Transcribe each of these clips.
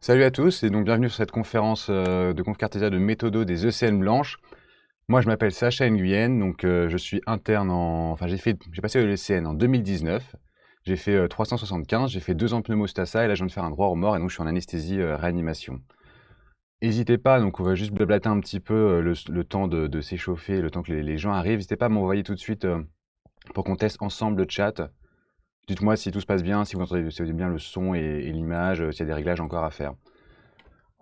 Salut à tous et donc bienvenue sur cette conférence de Conf Cartesia de méthodo des ECN blanches. Moi je m'appelle Sacha Nguyen, donc je suis interne enfin j'ai passé le ECN en 2019. J'ai fait 375, j'ai fait 2 ans de pneumostassa et là je viens de faire un droit au mort et donc je suis en anesthésie réanimation. N'hésitez pas, donc on va juste blablater un petit peu le temps de s'échauffer, le temps que les gens arrivent. N'hésitez pas à m'envoyer tout de suite pour qu'on teste ensemble le chat. Dites-moi si tout se passe bien, si vous entendez bien le son et l'image, s'il y a des réglages encore à faire.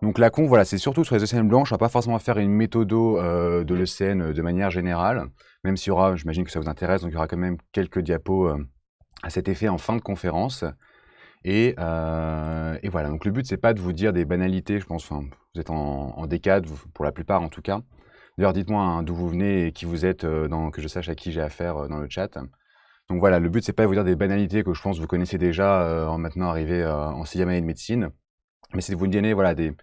Donc la conf, voilà, c'est surtout sur les ECN blanches, on va pas forcément faire une méthodo de l'ECN de manière générale, même s'il y aura, j'imagine que ça vous intéresse, donc il y aura quand même quelques diapos à cet effet en fin de conférence. Et voilà, donc le but c'est pas de vous dire des banalités, je pense, enfin, vous êtes en décade, pour la plupart en tout cas. D'ailleurs, dites-moi hein, d'où vous venez et qui vous êtes, que je sache à qui j'ai affaire dans le chat. Donc voilà, le but c'est pas de vous dire des banalités que je pense que vous connaissez déjà en maintenant arrivé en 6e année de médecine, mais c'est de vous donner voilà, des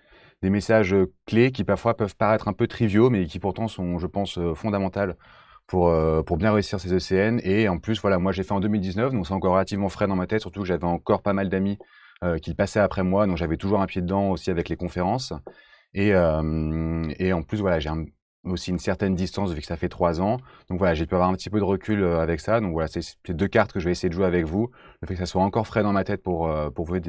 messages clés qui parfois peuvent paraître un peu triviaux, mais qui pourtant sont, je pense, fondamentales pour bien réussir ces ECN. Et en plus, voilà, moi j'ai fait en 2019, donc c'est encore relativement frais dans ma tête, surtout que j'avais encore pas mal d'amis qui passaient après moi, donc j'avais toujours un pied dedans aussi avec les conférences. Et en plus, voilà, aussi une certaine distance vu que ça fait 3 ans. Donc voilà, j'ai pu avoir un petit peu de recul avec ça. Donc voilà, c'est ces deux cartes que je vais essayer de jouer avec vous. Le fait que ça soit encore frais dans ma tête pour vous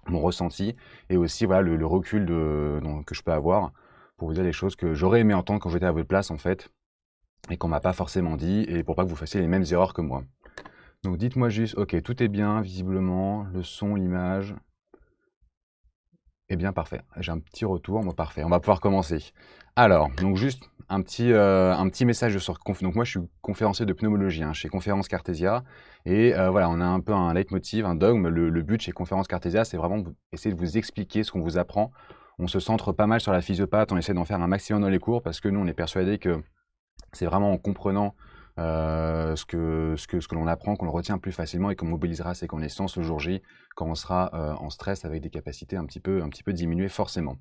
mon ressenti et aussi voilà, le recul que je peux avoir pour vous dire des choses que j'aurais aimé entendre quand j'étais à votre place en fait et qu'on m'a pas forcément dit et pour pas que vous fassiez les mêmes erreurs que moi. Donc dites-moi juste, ok, tout est bien visiblement, le son, l'image. Eh bien parfait, j'ai un petit retour, bon parfait, on va pouvoir commencer. Alors, donc juste un petit message sur donc moi je suis conférencier de pneumologie hein, chez Conférence Cartesia et voilà, on a un peu un leitmotiv, un dogme. Le but chez Conférence Cartesia, c'est vraiment essayer de vous expliquer ce qu'on vous apprend. On se centre pas mal sur la physiopathe, on essaie d'en faire un maximum dans les cours parce que nous on est persuadé que c'est vraiment en comprenant ce que l'on apprend qu'on le retient plus facilement et qu'on mobilisera ses connaissances le jour J quand on sera en stress avec des capacités un petit peu diminuées forcément.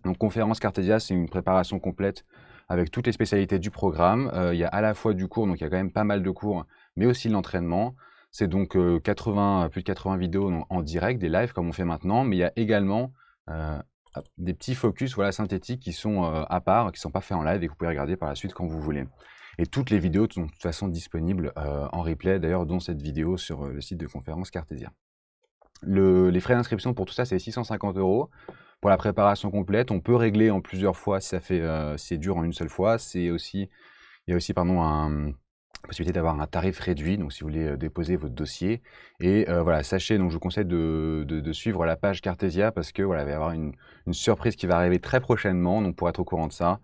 Donc conférence Cartesia, c'est une préparation complète avec toutes les spécialités du programme. Il y a à la fois du cours, donc il y a quand même pas mal de cours, mais aussi de l'entraînement. C'est donc plus de 80 vidéos en direct, des lives comme on fait maintenant, mais il y a également euh, des petits focus voilà, synthétiques qui sont à part, qui ne sont pas faits en live et que vous pouvez regarder par la suite quand vous voulez. Et toutes les vidéos sont de toute façon disponibles en replay, d'ailleurs, dont cette vidéo sur le site de conférence Cartesia. Les frais d'inscription pour tout ça, c'est 650 € pour la préparation complète. On peut régler en plusieurs fois si c'est dur en une seule fois. Il y a aussi pardon, possibilité d'avoir un tarif réduit, donc si vous voulez déposer votre dossier. Et voilà, sachez, donc je vous conseille de suivre la page Cartesia parce que voilà, il va y avoir une surprise qui va arriver très prochainement. Donc pour être au courant de ça,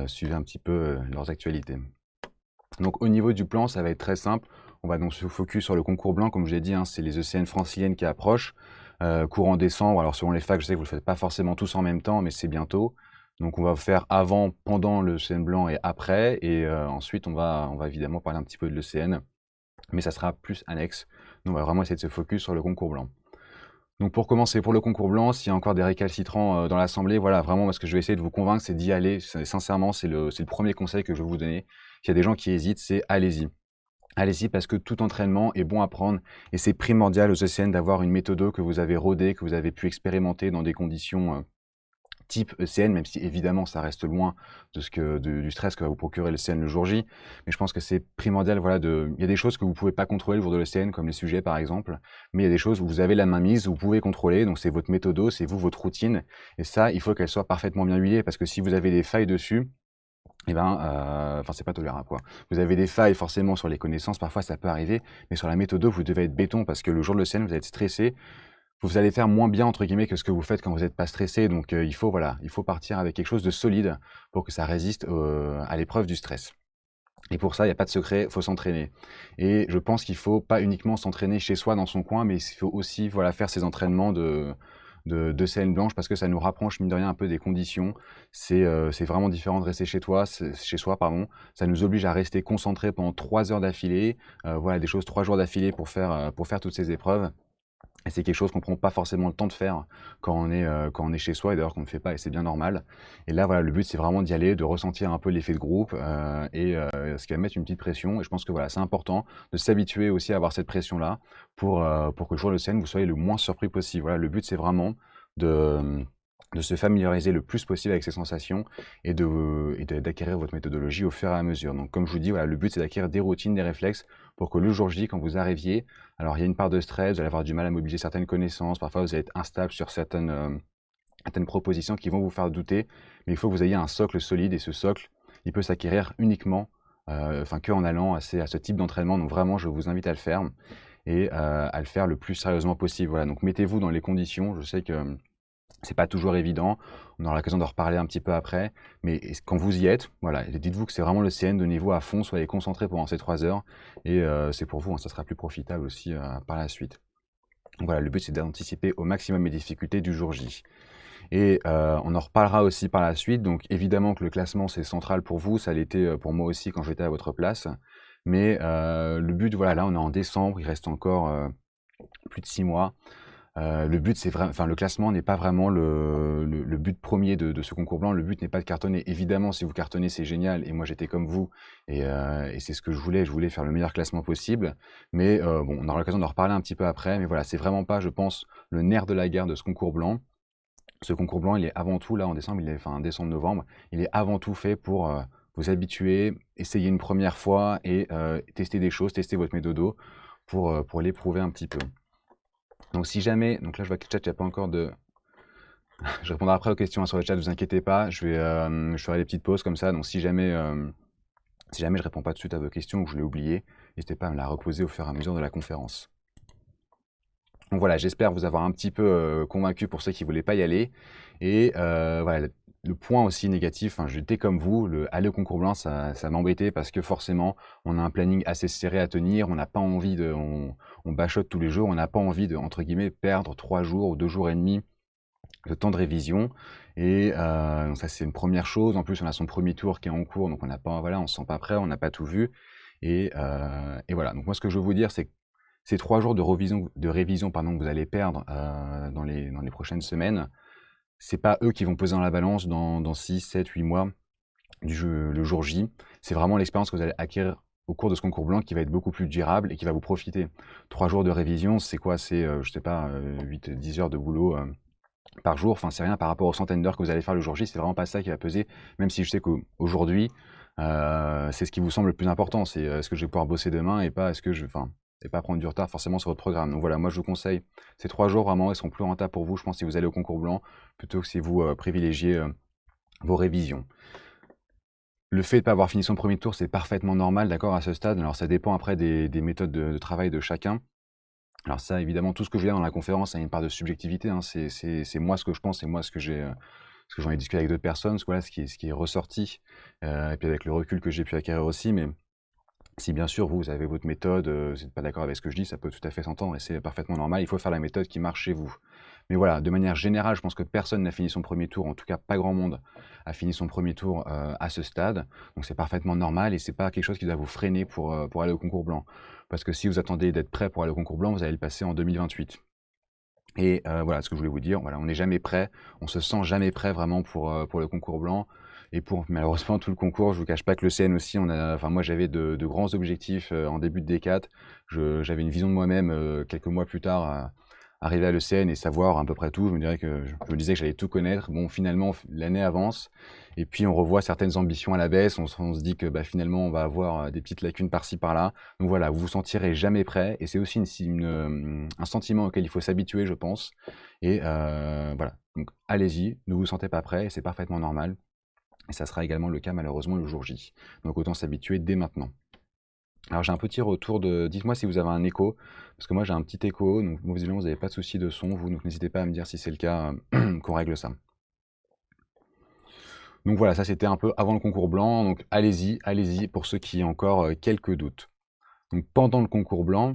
suivez un petit peu leurs actualités. Donc au niveau du plan, ça va être très simple. On va donc se focus sur le concours blanc, comme je l'ai dit, hein, c'est les ECN franciliennes qui approchent. Courant décembre, alors selon les facs, je sais que vous ne le faites pas forcément tous en même temps, mais c'est bientôt. Donc on va faire avant, pendant le ECN blanc et après. Et ensuite, on va évidemment parler un petit peu de l'ECN, mais ça sera plus annexe. Donc on va vraiment essayer de se focus sur le concours blanc. Donc pour commencer, pour le concours blanc, s'il y a encore des récalcitrants dans l'assemblée, voilà, vraiment, ce que je vais essayer de vous convaincre, c'est d'y aller. Sincèrement, c'est le premier conseil que je vais vous donner. S'il y a des gens qui hésitent, c'est allez-y. Allez-y parce que tout entraînement est bon à prendre et c'est primordial aux ECN d'avoir une méthode que vous avez rodée, que vous avez pu expérimenter dans des conditions type ECN, même si évidemment ça reste loin du stress que va vous procurer l'ECN le jour J. Mais je pense que c'est primordial, voilà, il y a des choses que vous pouvez pas contrôler le jour de l'ECN, comme les sujets par exemple, mais il y a des choses où vous avez la main mise, vous pouvez contrôler, donc c'est votre méthode, c'est vous, votre routine, et ça, il faut qu'elle soit parfaitement bien huilée, parce que si vous avez des failles dessus, eh ben, enfin, c'est pas tolérable, quoi. Vous avez des failles forcément sur les connaissances, parfois ça peut arriver, mais sur la méthode, vous devez être béton, parce que le jour de l'ECN, vous allez être stressé, vous allez faire moins bien entre guillemets que ce que vous faites quand vous n'êtes pas stressé. Donc il faut voilà, il faut partir avec quelque chose de solide pour que ça résiste à l'épreuve du stress. Et pour ça, il n'y a pas de secret, il faut s'entraîner. Et je pense qu'il faut pas uniquement s'entraîner chez soi dans son coin, mais il faut aussi voilà, faire ces entraînements de scène blanche parce que ça nous rapproche mine de rien un peu des conditions. C'est vraiment différent de rester chez soi, pardon. Ça nous oblige à rester concentré pendant 3 heures d'affilée, voilà, des choses 3 jours d'affilée pour faire toutes ces épreuves. Et c'est quelque chose qu'on prend pas forcément le temps de faire quand on est chez soi et d'ailleurs qu'on ne fait pas et c'est bien normal. Et là, voilà, le but c'est vraiment d'y aller, de ressentir un peu l'effet de groupe ce qui va mettre une petite pression. Et je pense que voilà, c'est important de s'habituer aussi à avoir cette pression-là pour que le jour de scène, vous soyez le moins surpris possible. Voilà, le but c'est vraiment de, de se familiariser le plus possible avec ces sensations et d'acquérir votre méthodologie au fur et à mesure. Donc comme je vous dis, voilà, le but c'est d'acquérir des routines, des réflexes pour que le jour J, quand vous arriviez, alors il y a une part de stress, vous allez avoir du mal à mobiliser certaines connaissances, parfois vous allez être instable sur certaines propositions qui vont vous faire douter, mais il faut que vous ayez un socle solide et ce socle, il peut s'acquérir uniquement, qu'en allant à ce type d'entraînement. Donc vraiment, je vous invite à le faire et à le faire le plus sérieusement possible. Voilà, donc mettez-vous dans les conditions. Je sais que c'est pas toujours évident. On aura l'occasion d'en reparler un petit peu après. Mais quand vous y êtes, voilà, dites-vous que c'est vraiment le CN, donnez-vous à fond, soyez concentrés pendant ces 3 heures. Et c'est pour vous, hein, ça sera plus profitable aussi par la suite. Donc voilà, le but c'est d'anticiper au maximum les difficultés du jour J. Et on en reparlera aussi par la suite. Donc évidemment que le classement c'est central pour vous, ça l'était pour moi aussi quand j'étais à votre place. Mais le but, voilà, là on est en décembre, il reste encore plus de 6 mois. Le but, le classement n'est pas vraiment le but premier de ce concours blanc. Le but n'est pas de cartonner. Évidemment, si vous cartonnez, c'est génial. Et moi, j'étais comme vous. Et c'est ce que je voulais. Je voulais faire le meilleur classement possible. Mais bon, on aura l'occasion d'en reparler un petit peu après. Mais voilà, c'est vraiment pas, je pense, le nerf de la guerre de ce concours blanc. Ce concours blanc, il est avant tout, là, en décembre, décembre-novembre, il est avant tout fait pour vous habituer, essayer une première fois et tester des choses, tester votre méthodo pour l'éprouver un petit peu. Donc si jamais, donc là je vois que le chat, il n'y a pas encore de... Je répondrai après aux questions sur le chat, ne vous inquiétez pas, je ferai des petites pauses comme ça, donc si jamais je ne réponds pas tout de suite à vos questions ou que je l'ai oublié, n'hésitez pas à me la reposer au fur et à mesure de la conférence. Donc voilà, j'espère vous avoir un petit peu convaincu pour ceux qui ne voulaient pas y aller. Et voilà, le point aussi négatif, j'étais comme vous, aller au concours blanc, ça m'embêtait parce que forcément, on a un planning assez serré à tenir, on n'a pas envie de... On bachote tous les jours, on n'a pas envie de, entre guillemets, perdre 3 jours ou 2 jours et demi de temps de révision. Et donc ça, c'est une première chose. En plus, on a son premier tour qui est en cours, donc on n'a pas, voilà, on se sent pas prêt, on n'a pas tout vu. Et voilà, donc moi, ce que je veux vous dire, c'est que ces 3 jours de révision pardon, que vous allez perdre dans les prochaines semaines, c'est pas eux qui vont peser dans la balance dans 6, 7, 8 mois le jour J. C'est vraiment l'expérience que vous allez acquérir au cours de ce concours blanc qui va être beaucoup plus durable et qui va vous profiter. 3 jours de révision, c'est quoi? C'est, je sais pas, 8, 10 heures de boulot par jour. Enfin, c'est rien par rapport aux centaines d'heures que vous allez faire le jour J. C'est vraiment pas ça qui va peser, même si je sais qu'aujourd'hui, c'est ce qui vous semble le plus important. C'est est-ce que je vais pouvoir bosser demain et pas est-ce que et pas prendre du retard forcément sur votre programme. Donc voilà, moi je vous conseille ces 3 jours vraiment, ils seront plus rentables pour vous, je pense, si vous allez au concours blanc, plutôt que si vous privilégiez vos révisions. Le fait de ne pas avoir fini son premier tour, c'est parfaitement normal, d'accord, à ce stade. Alors ça dépend après des méthodes de travail de chacun. Alors ça, évidemment, tout ce que je viens dans la conférence a une part de subjectivité, hein. C'est moi ce que je pense, c'est moi ce que j'en ai discuté avec d'autres personnes, voilà, ce qui est ressorti, et puis avec le recul que j'ai pu acquérir aussi. Mais si bien sûr vous avez votre méthode, vous n'êtes pas d'accord avec ce que je dis, ça peut tout à fait s'entendre et c'est parfaitement normal. Il faut faire la méthode qui marche chez vous. Mais voilà, de manière générale, je pense que personne n'a fini son premier tour, en tout cas pas grand monde a fini son premier tour à ce stade. Donc c'est parfaitement normal et c'est pas quelque chose qui doit vous freiner pour aller au concours blanc. Parce que si vous attendez d'être prêt pour aller au concours blanc, vous allez le passer en 2028. Et voilà ce que je voulais vous dire. Voilà, on n'est jamais prêt, on se sent jamais prêt vraiment pour le concours blanc. Et pour malheureusement tout le concours, je vous cache pas que le CN aussi, moi j'avais de grands objectifs en début de D4. J'avais une vision de moi-même quelques mois plus tard, arriver à l'ECN et savoir à peu près tout. Je me disais que j'allais tout connaître. Bon, finalement, l'année avance et puis on revoit certaines ambitions à la baisse. On se dit que finalement, on va avoir des petites lacunes par-ci, par-là. Donc voilà, vous vous sentirez jamais prêt et c'est aussi un sentiment auquel il faut s'habituer, je pense. Et voilà, donc allez-y, ne vous sentez pas prêt et c'est parfaitement normal. Et ça sera également le cas malheureusement le jour J. Donc autant s'habituer dès maintenant. Alors j'ai un petit retour de... Dites-moi si vous avez un écho, parce que moi j'ai un petit écho, donc visiblement vous n'avez pas de souci de son, vous, donc n'hésitez pas à me dire si c'est le cas, qu'on règle ça. Donc voilà, ça c'était un peu avant le concours blanc, donc allez-y pour ceux qui ont encore quelques doutes. Donc pendant le concours blanc,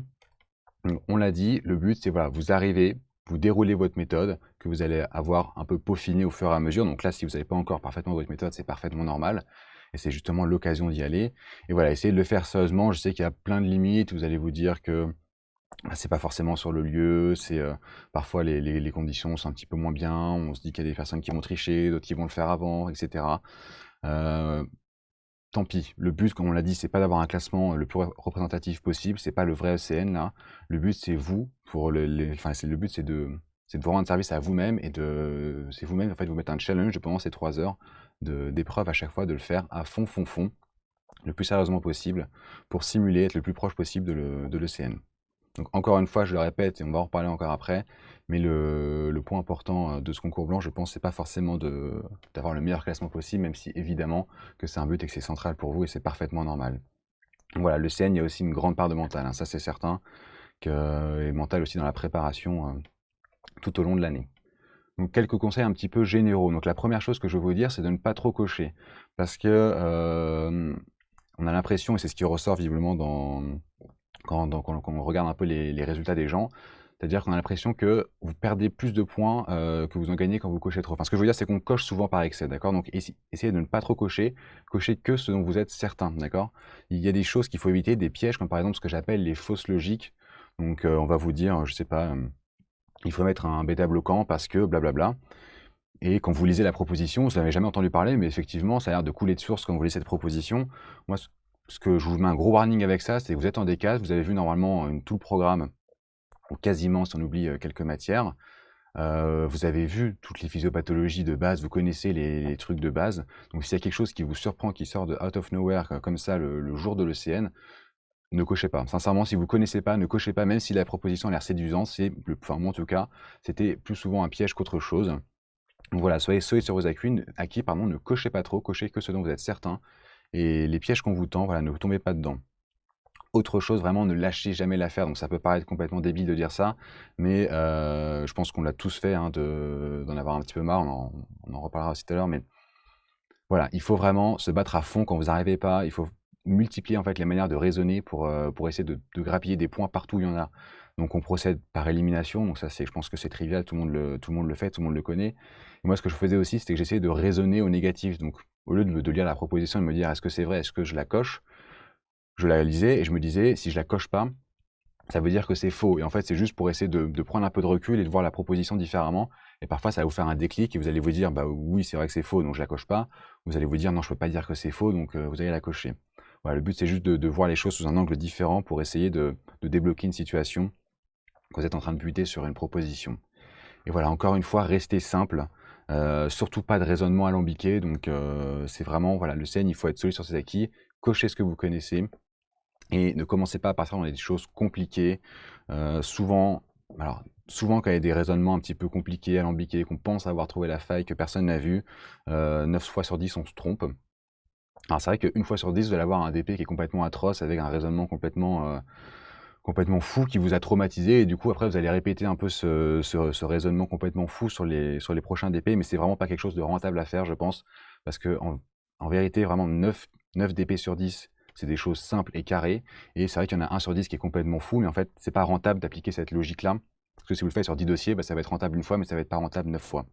on l'a dit, le but c'est voilà, vous arrivez, vous déroulez votre méthode, que vous allez avoir un peu peaufiné au fur et à mesure. Donc là, si vous n'avez pas encore parfaitement votre méthode, c'est parfaitement normal. Et c'est justement l'occasion d'y aller. Et voilà, essayez de le faire sérieusement. Je sais qu'il y a plein de limites. Vous allez vous dire que c'est pas forcément sur le lieu. Parfois les conditions sont un petit peu moins bien. On se dit qu'il y a des personnes qui vont tricher, d'autres qui vont le faire avant, etc. Tant pis. Le but, comme on l'a dit, c'est pas d'avoir un classement le plus représentatif possible. C'est pas le vrai ECN là. Le but, c'est vous. Le but, c'est c'est de vous rendre service à vous-même et c'est vous-même, en fait, vous mettre un challenge pendant ces 3 heures d'épreuve à chaque fois, de le faire à fond, fond, fond, le plus sérieusement possible, pour simuler, être le plus proche possible de l'ECN. Donc encore une fois, je le répète et on va en reparler encore après, mais le point important de ce concours blanc, je pense, c'est pas forcément d'avoir le meilleur classement possible, même si évidemment que c'est un but et que c'est central pour vous et c'est parfaitement normal. Donc voilà, l'ECN, il y a aussi une grande part de mental, hein, ça c'est certain, et mental aussi dans la préparation tout au long de l'année. Donc quelques conseils un petit peu généraux. Donc la première chose que je veux vous dire, c'est de ne pas trop cocher, parce que on a l'impression, et c'est ce qui ressort visiblement quand on regarde un peu les résultats des gens, c'est-à-dire qu'on a l'impression que vous perdez plus de points que vous en gagnez quand vous cochez trop. Enfin, ce que je veux dire, c'est qu'on coche souvent par excès, d'accord? Donc essayez de ne pas trop cocher, cochez que ce dont vous êtes certain, d'accord? Il y a des choses qu'il faut éviter, des pièges, comme par exemple ce que j'appelle les fausses logiques. Donc on va vous dire, je sais pas, il faut mettre un bêta bloquant parce que blablabla. Et quand vous lisez la proposition, vous n'avez jamais entendu parler, mais effectivement, ça a l'air de couler de source quand vous lisez cette proposition. Moi, ce que je vous mets un gros warning avec ça, c'est que vous êtes en D4, vous avez vu normalement tout le programme, ou quasiment si on oublie quelques matières. Vous avez vu toutes les physiopathologies de base, vous connaissez les trucs de base. Donc s'il y a quelque chose qui vous surprend, qui sort de out of nowhere comme ça le jour de l'ECN, ne cochez pas. Sincèrement, si vous ne connaissez pas, ne cochez pas, même si la proposition a l'air séduisante. Enfin, moi en tout cas, c'était plus souvent un piège qu'autre chose. Donc voilà, soyez solides sur vos acquis, pardon, ne cochez pas trop, cochez que ce dont vous êtes certain. Et les pièges qu'on vous tend, voilà, ne tombez pas dedans. Autre chose, vraiment, ne lâchez jamais l'affaire. Donc ça peut paraître complètement débile de dire ça, mais je pense qu'on l'a tous fait, hein, d'en avoir un petit peu marre. On en reparlera aussi tout à l'heure, mais voilà, il faut vraiment se battre à fond quand vous n'arrivez pas. Il faut multiplier en fait les manières de raisonner pour essayer de grappiller des points partout où il y en a. Donc on procède par élimination. Donc ça, je pense que c'est trivial, tout le monde le fait, tout le monde le connaît. Et moi, ce que je faisais aussi, c'était que j'essayais de raisonner au négatif. Donc au lieu de lire la proposition et de me dire est-ce que c'est vrai, est-ce que je la coche, je la lisais et je me disais si je la coche pas, ça veut dire que c'est faux. Et en fait, c'est juste pour essayer de prendre un peu de recul et de voir la proposition différemment. Et parfois, ça va vous faire un déclic et vous allez vous dire, bah oui, c'est vrai que c'est faux, donc je la coche pas. Vous allez vous dire, non, je peux pas dire que c'est faux, donc vous allez la cocher. Voilà, le but, c'est juste de voir les choses sous un angle différent pour essayer de débloquer une situation quand vous êtes en train de buter sur une proposition. Et voilà, encore une fois, restez simple. Surtout pas de raisonnement alambiqué. Donc, c'est vraiment, voilà, le CN, il faut être solide sur ses acquis, cochez ce que vous connaissez. Et ne commencez pas à partir dans des choses compliquées. Souvent, souvent quand il y a des raisonnements un petit peu compliqués, alambiqués, qu'on pense avoir trouvé la faille, que personne n'a vu, 9 fois sur 10 on se trompe. Alors c'est vrai qu'une fois sur 10, vous allez avoir un DP qui est complètement atroce, avec un raisonnement complètement fou qui vous a traumatisé, et du coup après vous allez répéter un peu ce raisonnement complètement fou sur les prochains DP, mais c'est vraiment pas quelque chose de rentable à faire, je pense, parce que en vérité, vraiment 9 DP sur 10, c'est des choses simples et carrées, et c'est vrai qu'il y en a 1 sur 10 qui est complètement fou, mais en fait, c'est pas rentable d'appliquer cette logique-là, parce que si vous le faites sur 10 dossiers, bah, ça va être rentable une fois, mais ça va être pas rentable 9 fois.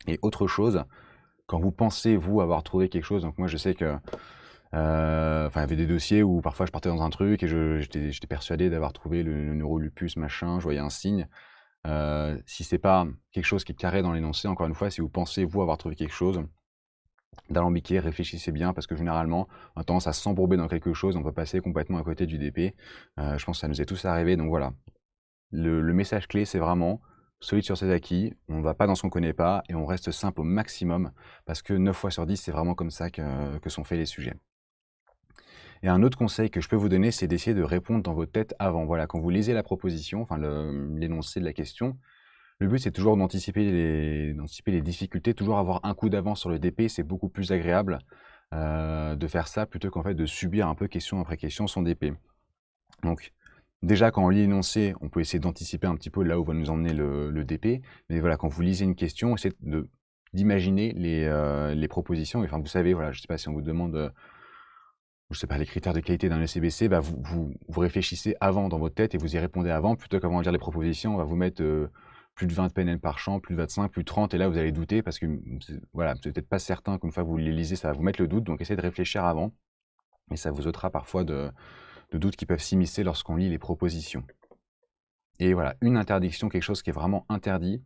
Et autre chose, quand vous pensez, vous, avoir trouvé quelque chose, donc moi je sais que il y avait des dossiers où parfois je partais dans un truc et j'étais persuadé d'avoir trouvé le neurolupus, machin, je voyais un signe. Si c'est pas quelque chose qui est carré dans l'énoncé, encore une fois, si vous pensez, vous, avoir trouvé quelque chose d'alambiqué, réfléchissez bien, parce que généralement, on a tendance à s'embourber dans quelque chose, on peut passer complètement à côté du DP. Je pense que ça nous est tous arrivé, donc voilà. Le message clé, c'est vraiment solide sur ses acquis, on ne va pas dans ce qu'on ne connaît pas, et on reste simple au maximum, parce que 9 fois sur 10, c'est vraiment comme ça que sont faits les sujets. Et un autre conseil que je peux vous donner, c'est d'essayer de répondre dans votre tête avant. Voilà, quand vous lisez la proposition, enfin l'énoncé de la question, le but c'est toujours d'anticiper les difficultés, toujours avoir un coup d'avance sur le DP, c'est beaucoup plus agréable de faire ça plutôt qu'en fait de subir un peu question après question son DP. Donc déjà quand on lit l'énoncé, on peut essayer d'anticiper un petit peu là où va nous emmener le DP, mais voilà, quand vous lisez une question, essayez d'imaginer les propositions. Enfin, vous savez, voilà, je ne sais pas si on vous demande je sais pas, les critères de qualité d'un ECBC, bah vous réfléchissez avant dans votre tête et vous y répondez avant, plutôt qu'avant de lire les propositions, on va vous mettre plus de 20 PNL par champ, plus de 25, plus de 30, et là vous allez douter parce que voilà, vous n'êtes peut-être pas certain qu'une fois que vous les lisez, ça va vous mettre le doute, donc essayez de réfléchir avant, et ça vous ôtera parfois de doutes qui peuvent s'immiscer lorsqu'on lit les propositions. Et voilà, une interdiction, quelque chose qui est vraiment interdit.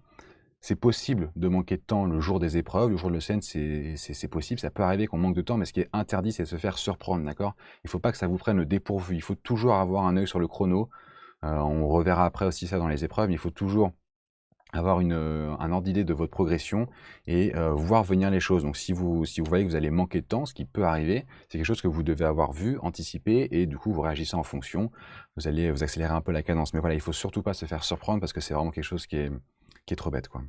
C'est possible de manquer de temps le jour des épreuves, le jour de l'ECN, c'est possible, ça peut arriver qu'on manque de temps, mais ce qui est interdit, c'est de se faire surprendre, d'accord? Il ne faut pas que ça vous prenne le dépourvu, il faut toujours avoir un œil sur le chrono. On reverra après aussi ça dans les épreuves, mais il faut toujours avoir un ordre d'idée de votre progression et voir venir les choses. Donc si vous voyez que vous allez manquer de temps, ce qui peut arriver, c'est quelque chose que vous devez avoir vu, anticipé et du coup vous réagissez en fonction. Vous allez vous accélérer un peu la cadence. Mais voilà, il faut surtout pas se faire surprendre parce que c'est vraiment quelque chose qui est trop bête, quoi.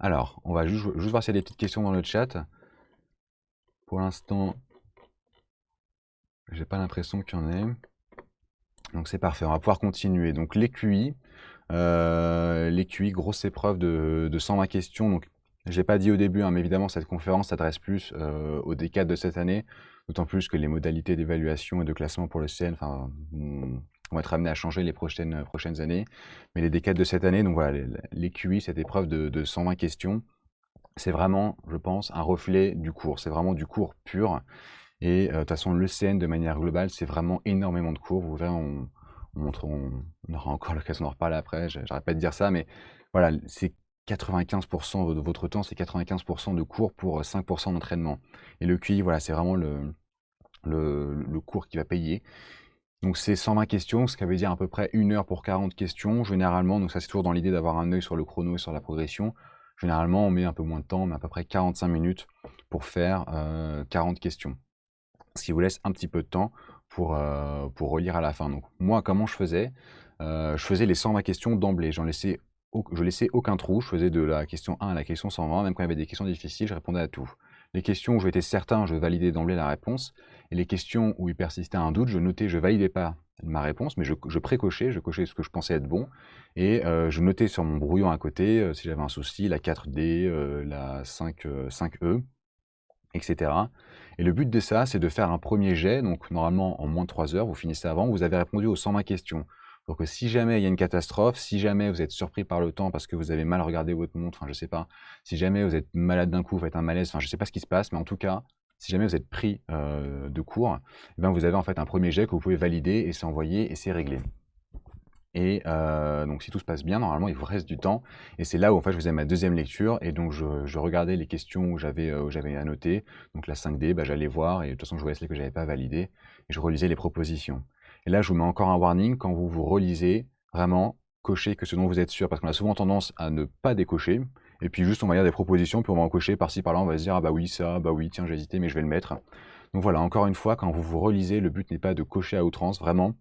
Alors, on va juste voir s'il y a des petites questions dans le chat. Pour l'instant, j'ai pas l'impression qu'il y en ait. Donc c'est parfait, on va pouvoir continuer. Donc les QI, grosse épreuve de 120 questions. Donc je l'ai pas dit au début, hein, mais évidemment cette conférence s'adresse plus aux D4 de cette année, d'autant plus que les modalités d'évaluation et de classement pour le CN vont être amenées à changer les prochaines années. Mais les D4 de cette année, donc voilà, les QI, cette épreuve de 120 questions, c'est vraiment, je pense, un reflet du cours. C'est vraiment du cours pur. Et de toute façon, le CN, de manière globale, c'est vraiment énormément de cours. Vous verrez, on aura encore l'occasion d'en reparler après, j'arrête pas de dire ça, mais voilà, c'est 95% de votre temps, c'est 95% de cours pour 5% d'entraînement. Et le QI, voilà, c'est vraiment le cours qui va payer. Donc c'est 120 questions, ce qui veut dire à peu près 1 heure pour 40 questions, généralement. Donc ça, c'est toujours dans l'idée d'avoir un œil sur le chrono et sur la progression. Généralement, on met un peu moins de temps, mais à peu près 45 minutes pour faire 40 questions. Ce qui vous laisse un petit peu de temps pour relire à la fin. Donc moi, comment je faisais? Je faisais les 120 questions d'emblée. Je laissais aucun trou. Je faisais de la question 1 à la question 120. Même quand il y avait des questions difficiles, je répondais à tout. Les questions où j'étais certain, je validais d'emblée la réponse. Et les questions où il persistait un doute, je notais, je validais pas ma réponse, mais je précochais, je cochais ce que je pensais être bon. Et je notais sur mon brouillon à côté, si j'avais un souci, la 4D, la 5E, etc. Et le but de ça, c'est de faire un premier jet, donc normalement en moins de 3 heures, vous finissez avant, vous avez répondu aux 120 questions. Donc si jamais il y a une catastrophe, si jamais vous êtes surpris par le temps parce que vous avez mal regardé votre montre, enfin je sais pas, si jamais vous êtes malade d'un coup, vous faites un malaise, enfin je sais pas ce qui se passe, mais en tout cas, si jamais vous êtes pris de court, eh ben, vous avez en fait un premier jet que vous pouvez valider et c'est envoyé et c'est réglé. Et donc si tout se passe bien, normalement, il vous reste du temps. Et c'est là où en fait je faisais ma deuxième lecture et donc je regardais les questions où j'avais annoté. Donc la 5D, bah, j'allais voir et de toute façon je voyais celles que j'avais pas validées et je relisais les propositions. Et là, je vous mets encore un warning quand vous vous relisez, vraiment cochez que ce dont vous êtes sûr parce qu'on a souvent tendance à ne pas décocher. Et puis juste on va lire des propositions, puis on va en cocher par-ci par-là, on va se dire ah bah oui ça, bah oui tiens j'ai hésité mais je vais le mettre. Donc voilà, encore une fois, quand vous vous relisez, le but n'est pas de cocher à outrance, vraiment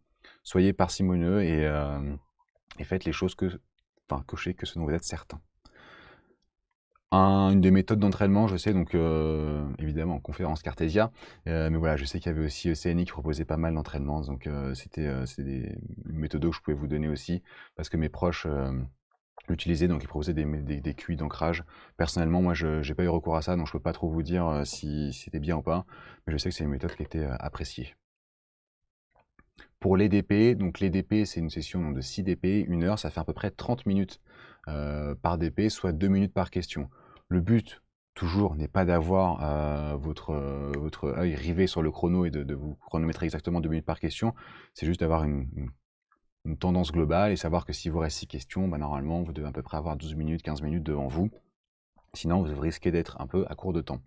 soyez parcimonieux et faites les choses enfin, cochez que ce dont vous êtes certain. Une des méthodes d'entraînement, je sais, donc évidemment, conférence Cartesia, mais voilà, je sais qu'il y avait aussi CNI qui proposait pas mal d'entraînements, donc c'était des méthodes que je pouvais vous donner aussi, parce que mes proches l'utilisaient, donc ils proposaient des QI d'ancrage. Personnellement, moi, je n'ai pas eu recours à ça, donc je peux pas trop vous dire si c'était bien ou pas, mais je sais que c'est une méthode qui était appréciée. Pour les DP, donc les DP, c'est une session de 6 DP, 1 heure, ça fait à peu près 30 minutes par DP, soit 2 minutes par question. Le but, toujours, n'est pas d'avoir votre œil rivé sur le chrono et de vous chronométrer exactement 2 minutes par question, c'est juste d'avoir une tendance globale et savoir que si vous reste 6 questions, bah, normalement, vous devez à peu près avoir 12 minutes, 15 minutes devant vous. Sinon, vous risquez d'être un peu à court de temps.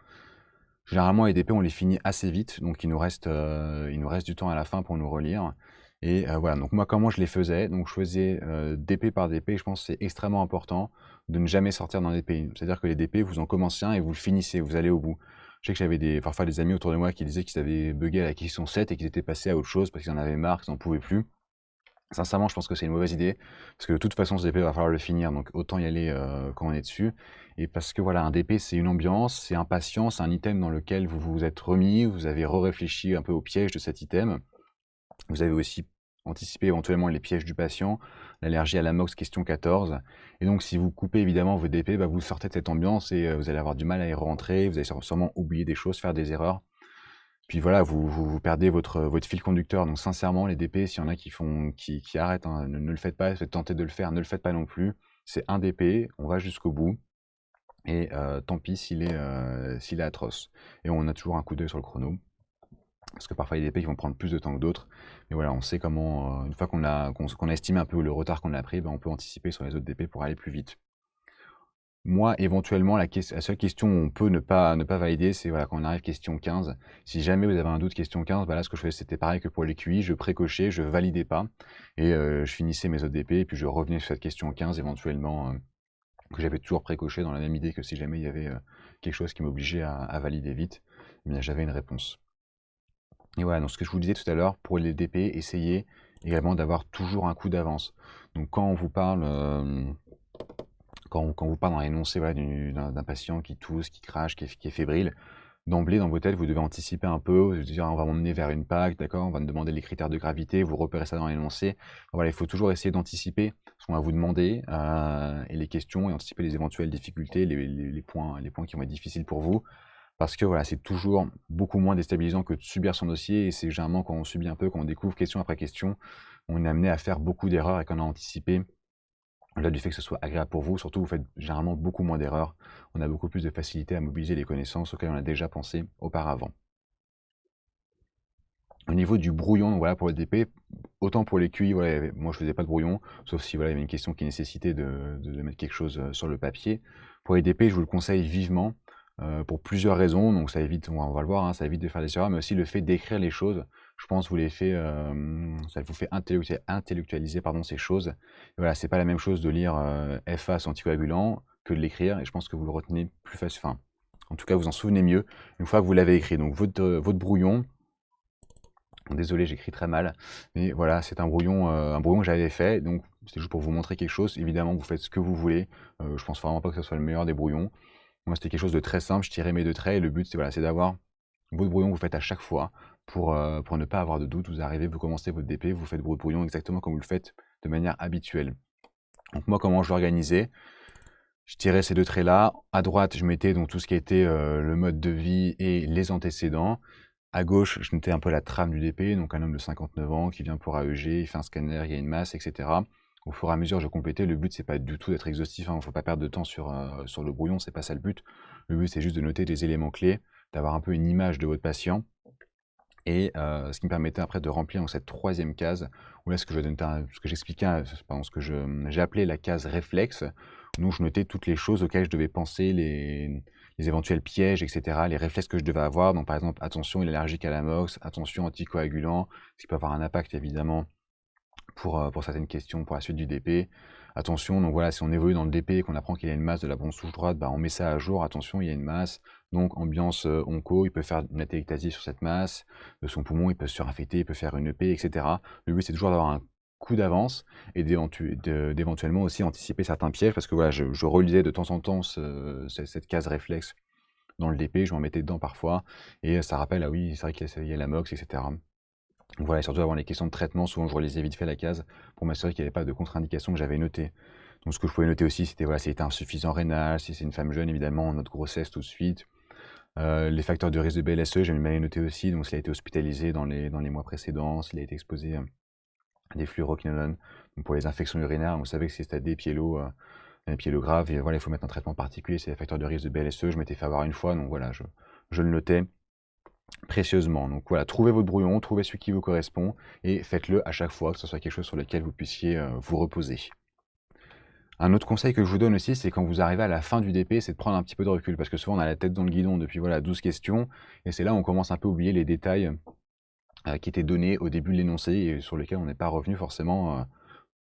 Généralement, les DP, on les finit assez vite, donc il nous reste du temps à la fin pour nous relire. Et voilà, donc moi, comment je les faisais? Donc je faisais DP par DP, je pense que c'est extrêmement important de ne jamais sortir d'un DP. C'est-à-dire que les DP, vous en commencez un et vous le finissez, vous allez au bout. Je sais que j'avais parfois des amis autour de moi qui disaient qu'ils avaient bugué à la question 7 et qu'ils étaient passés à autre chose parce qu'ils en avaient marre, qu'ils n'en pouvaient plus. Sincèrement, je pense que c'est une mauvaise idée, parce que de toute façon, ce DP va falloir le finir, donc autant y aller quand on est dessus. Et parce que voilà, un DP, c'est une ambiance, c'est un patient, c'est un item dans lequel vous vous êtes remis, vous avez réfléchi un peu au piège de cet item. Vous avez aussi anticipé éventuellement les pièges du patient, l'allergie à la MOX question 14. Et donc, si vous coupez évidemment vos DP, bah, vous sortez de cette ambiance et vous allez avoir du mal à y rentrer, vous allez sûrement oublier des choses, faire des erreurs. Puis voilà, vous perdez votre fil conducteur. Donc sincèrement, les DP, s'il y en a qui arrêtent, hein, ne le faites pas, vous êtes tenté de le faire, ne le faites pas non plus. C'est un DP, on va jusqu'au bout. Et tant pis s'il est atroce. Et on a toujours un coup d'œil sur le chrono. Parce que parfois il y a des DP qui vont prendre plus de temps que d'autres. Mais voilà, on sait comment, une fois qu'on a estimé un peu le retard qu'on a pris, ben, on peut anticiper sur les autres DP pour aller plus vite. Moi, éventuellement, la seule question où on peut ne pas valider, c'est voilà, quand on arrive question 15. Si jamais vous avez un doute question 15, bah là, ce que je faisais, c'était pareil que pour les QI, je précochais, je validais pas, et je finissais mes autres DP, et puis je revenais sur cette question 15, éventuellement, que j'avais toujours précoché dans la même idée que si jamais il y avait quelque chose qui m'obligeait à valider vite, eh bien j'avais une réponse. Et voilà, donc ce que je vous disais tout à l'heure, pour les DP, essayez également d'avoir toujours un coup d'avance. Donc quand on vous parle, quand vous parle dans l'énoncé voilà, d'un patient qui tousse, qui crache, qui est fébrile, d'emblée dans vos têtes, vous devez anticiper un peu, vous dire on va m'emmener vers une PAC, d'accord, on va me demander les critères de gravité, vous repérez ça dans l'énoncé. Voilà, il faut toujours essayer d'anticiper ce qu'on va vous demander et les questions et anticiper les éventuelles difficultés, les points qui vont être difficiles pour vous. Parce que voilà, c'est toujours beaucoup moins déstabilisant que de subir son dossier et c'est généralement quand on subit un peu, quand on découvre question après question, on est amené à faire beaucoup d'erreurs et qu'on a anticipé au-delà du fait que ce soit agréable pour vous, surtout vous faites généralement beaucoup moins d'erreurs. On a beaucoup plus de facilité à mobiliser les connaissances auxquelles on a déjà pensé auparavant. Au niveau du brouillon, donc voilà pour le DP, autant pour les QI, voilà, moi je faisais pas de brouillon, sauf si voilà, il y avait une question qui nécessitait de mettre quelque chose sur le papier. Pour les DP, je vous le conseille vivement, pour plusieurs raisons. Donc ça évite, on va le voir, hein, ça évite de faire des erreurs, mais aussi le fait d'écrire les choses, je pense vous les fait, ça vous fait intellectualiser pardon, ces choses. Et voilà, c'est pas la même chose de lire FA sur anticoagulant que de l'écrire, et je pense que vous le retenez plus facile, enfin, en tout cas vous en souvenez mieux une fois que vous l'avez écrit. Donc votre brouillon, désolé, j'écris très mal, mais voilà, c'est un brouillon que j'avais fait, donc c'était juste pour vous montrer quelque chose. Évidemment, vous faites ce que vous voulez, je pense vraiment pas que ce soit le meilleur des brouillons. Moi, c'était quelque chose de très simple, je tirais mes deux traits, et le but, c'est voilà, c'est d'avoir votre brouillon que vous faites à chaque fois, pour ne pas avoir de doute. Vous arrivez, vous commencez votre DP, vous faites votre brouillon exactement comme vous le faites de manière habituelle. Donc moi, comment je l'organisais? Je tirais ces deux traits-là. À droite, je mettais donc tout ce qui était le mode de vie et les antécédents. À gauche, je notais un peu la trame du DP, donc un homme de 59 ans qui vient pour AEG, il fait un scanner, il y a une masse, etc. Au fur et à mesure, je complétais. Le but, c'est pas du tout d'être exhaustif, il ne faut pas perdre de temps sur le brouillon, c'est pas ça le but. Le but, c'est juste de noter des éléments clés, d'avoir un peu une image de votre patient. Et ce qui me permettait après de remplir dans cette troisième case, où là, ce que j'expliquais, pardon, j'ai appelé la case réflexe, où je notais toutes les choses auxquelles je devais penser, les éventuels pièges, etc., les réflexes que je devais avoir. Donc par exemple, attention, il est allergique à l'amox, attention, anticoagulant, ce qui peut avoir un impact évidemment pour certaines questions pour la suite du DP. Attention, donc voilà, si on évolue dans le DP et qu'on apprend qu'il y a une masse de la bronche souche droite, bah, on met ça à jour. Attention, il y a une masse. Donc ambiance onco, il peut faire une atelectasie sur cette masse de son poumon, il peut se surinfecter, il peut faire une EP, etc. Le but, c'est toujours d'avoir un coup d'avance et d'éventuellement aussi anticiper certains pièges parce que voilà, je relisais de temps en temps cette case réflexe dans le DP, je m'en mettais dedans parfois et ça rappelle, ah oui, c'est vrai qu'il y a la MOX, etc. Donc voilà, et surtout avant les questions de traitement, souvent je relisais vite fait la case pour m'assurer qu'il n'y avait pas de contre-indication que j'avais notées. Donc ce que je pouvais noter aussi, c'était voilà, s'il était insuffisant rénal, si c'est une femme jeune, évidemment, notre grossesse tout de suite. Les facteurs de risque de BLSE, j'aime bien les noter aussi, donc s'il a été hospitalisé dans les mois précédents, s'il a été exposé à des fluoroquinolones. Donc pour les infections urinaires, vous savez que c'est stade des piélos, les piélos graves, et voilà, il faut mettre un traitement particulier, c'est les facteurs de risque de BLSE, je m'étais fait avoir une fois, donc voilà, je le notais précieusement. Donc voilà, trouvez votre brouillon, trouvez celui qui vous correspond et faites-le à chaque fois, que ce soit quelque chose sur lequel vous puissiez vous reposer. Un autre conseil que je vous donne aussi, c'est quand vous arrivez à la fin du DP, c'est de prendre un petit peu de recul, parce que souvent on a la tête dans le guidon depuis voilà 12 questions, et c'est là où on commence un peu à oublier les détails qui étaient donnés au début de l'énoncé et sur lesquels on n'est pas revenu forcément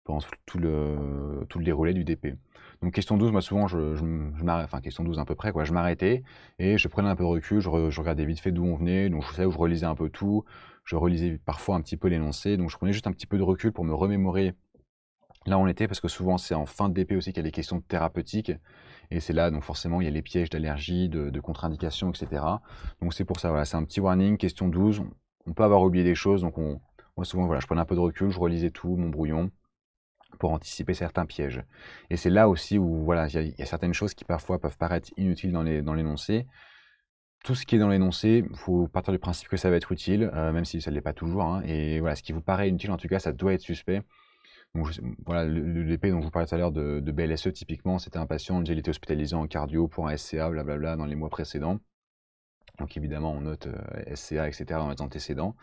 pendant tout le déroulé du DP. Donc question 12, moi souvent je m'arrête, enfin question 12 à peu près, quoi, je m'arrêtais et je prenais un peu de recul, je regardais vite fait d'où on venait, donc je savais où je relisais un peu tout, je relisais parfois un petit peu l'énoncé, donc je prenais juste un petit peu de recul pour me remémorer là où on était, parce que souvent c'est en fin de DP aussi qu'il y a des questions thérapeutiques, et c'est là, donc forcément il y a les pièges d'allergie, de contre-indication, etc. Donc c'est pour ça, voilà, c'est un petit warning, question 12, on peut avoir oublié des choses, donc moi souvent voilà, je prenais un peu de recul, je relisais tout, mon brouillon, pour anticiper certains pièges. Et c'est là aussi où voilà, il y a certaines choses qui parfois peuvent paraître inutiles dans l'énoncé. Tout ce qui est dans l'énoncé, il faut partir du principe que ça va être utile, même si ça ne l'est pas toujours, hein. Et voilà, ce qui vous paraît inutile, en tout cas, ça doit être suspect. Donc voilà, le DP dont je vous parlais tout à l'heure de BLSE, typiquement, c'était un patient, il était hospitalisé en cardio pour un SCA, blablabla, dans les mois précédents. Donc évidemment, on note SCA, etc. dans les antécédents.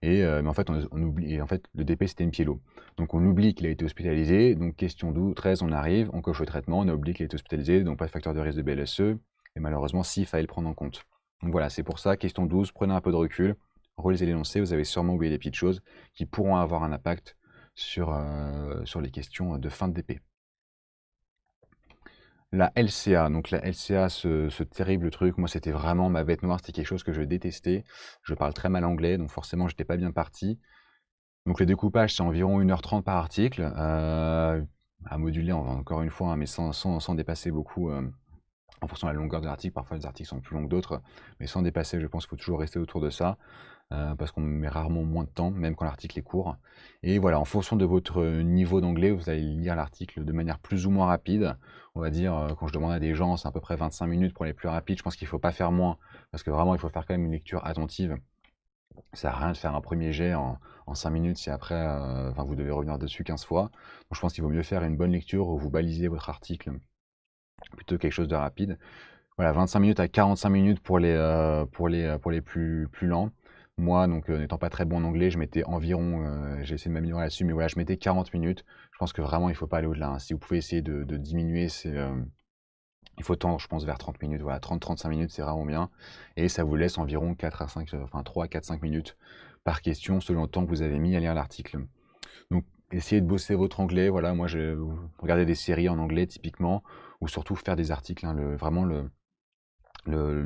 Mais en fait, on oublie. Et en fait, le DP, c'était une pyélo. Donc on oublie qu'il a été hospitalisé. Donc question 13, on arrive, on coche le traitement, on a oublié qu'il a été hospitalisé, donc pas de facteur de risque de BLSE. Et malheureusement, si, il fallait le prendre en compte. Donc voilà, c'est pour ça, question 12, prenez un peu de recul, relisez l'énoncé, vous avez sûrement oublié des petites choses qui pourront avoir un impact sur les questions de fin de DP. La LCA, donc la LCA, ce terrible truc, moi c'était vraiment ma bête noire, c'était quelque chose que je détestais. Je parle très mal anglais, donc forcément j'étais pas bien parti. Donc le découpage, c'est environ 1h30 par article, à moduler encore une fois, hein, mais sans dépasser beaucoup en fonction de la longueur de l'article. Parfois les articles sont plus longs que d'autres, mais sans dépasser, je pense qu'il faut toujours rester autour de ça. Parce qu'on met rarement moins de temps, même quand l'article est court. Et voilà, en fonction de votre niveau d'anglais, vous allez lire l'article de manière plus ou moins rapide. On va dire, quand je demande à des gens, c'est à peu près 25 minutes pour les plus rapides. Je pense qu'il ne faut pas faire moins, parce que vraiment, il faut faire quand même une lecture attentive. Ça sert à rien de faire un premier jet en 5 minutes si après, vous devez revenir dessus 15 fois. Donc je pense qu'il vaut mieux faire une bonne lecture où vous balisez votre article plutôt que quelque chose de rapide. Voilà, 25 minutes à 45 minutes pour les plus lents. Moi, donc n'étant pas très bon en anglais, je mettais environ, j'ai essayé de m'améliorer là-dessus, mais voilà, je mettais 40 minutes. Je pense que vraiment, il ne faut pas aller au-delà, hein. Si vous pouvez essayer de diminuer, il faut tendre, je pense, vers 30 minutes. Voilà, 30-35 minutes, c'est vraiment bien. Et ça vous laisse environ 4 à 5, enfin 3 à 4-5 minutes par question, selon le temps que vous avez mis à lire l'article. Donc, essayez de bosser votre anglais. Voilà, moi, je regardais des séries en anglais, typiquement, ou surtout faire des articles, hein, vraiment le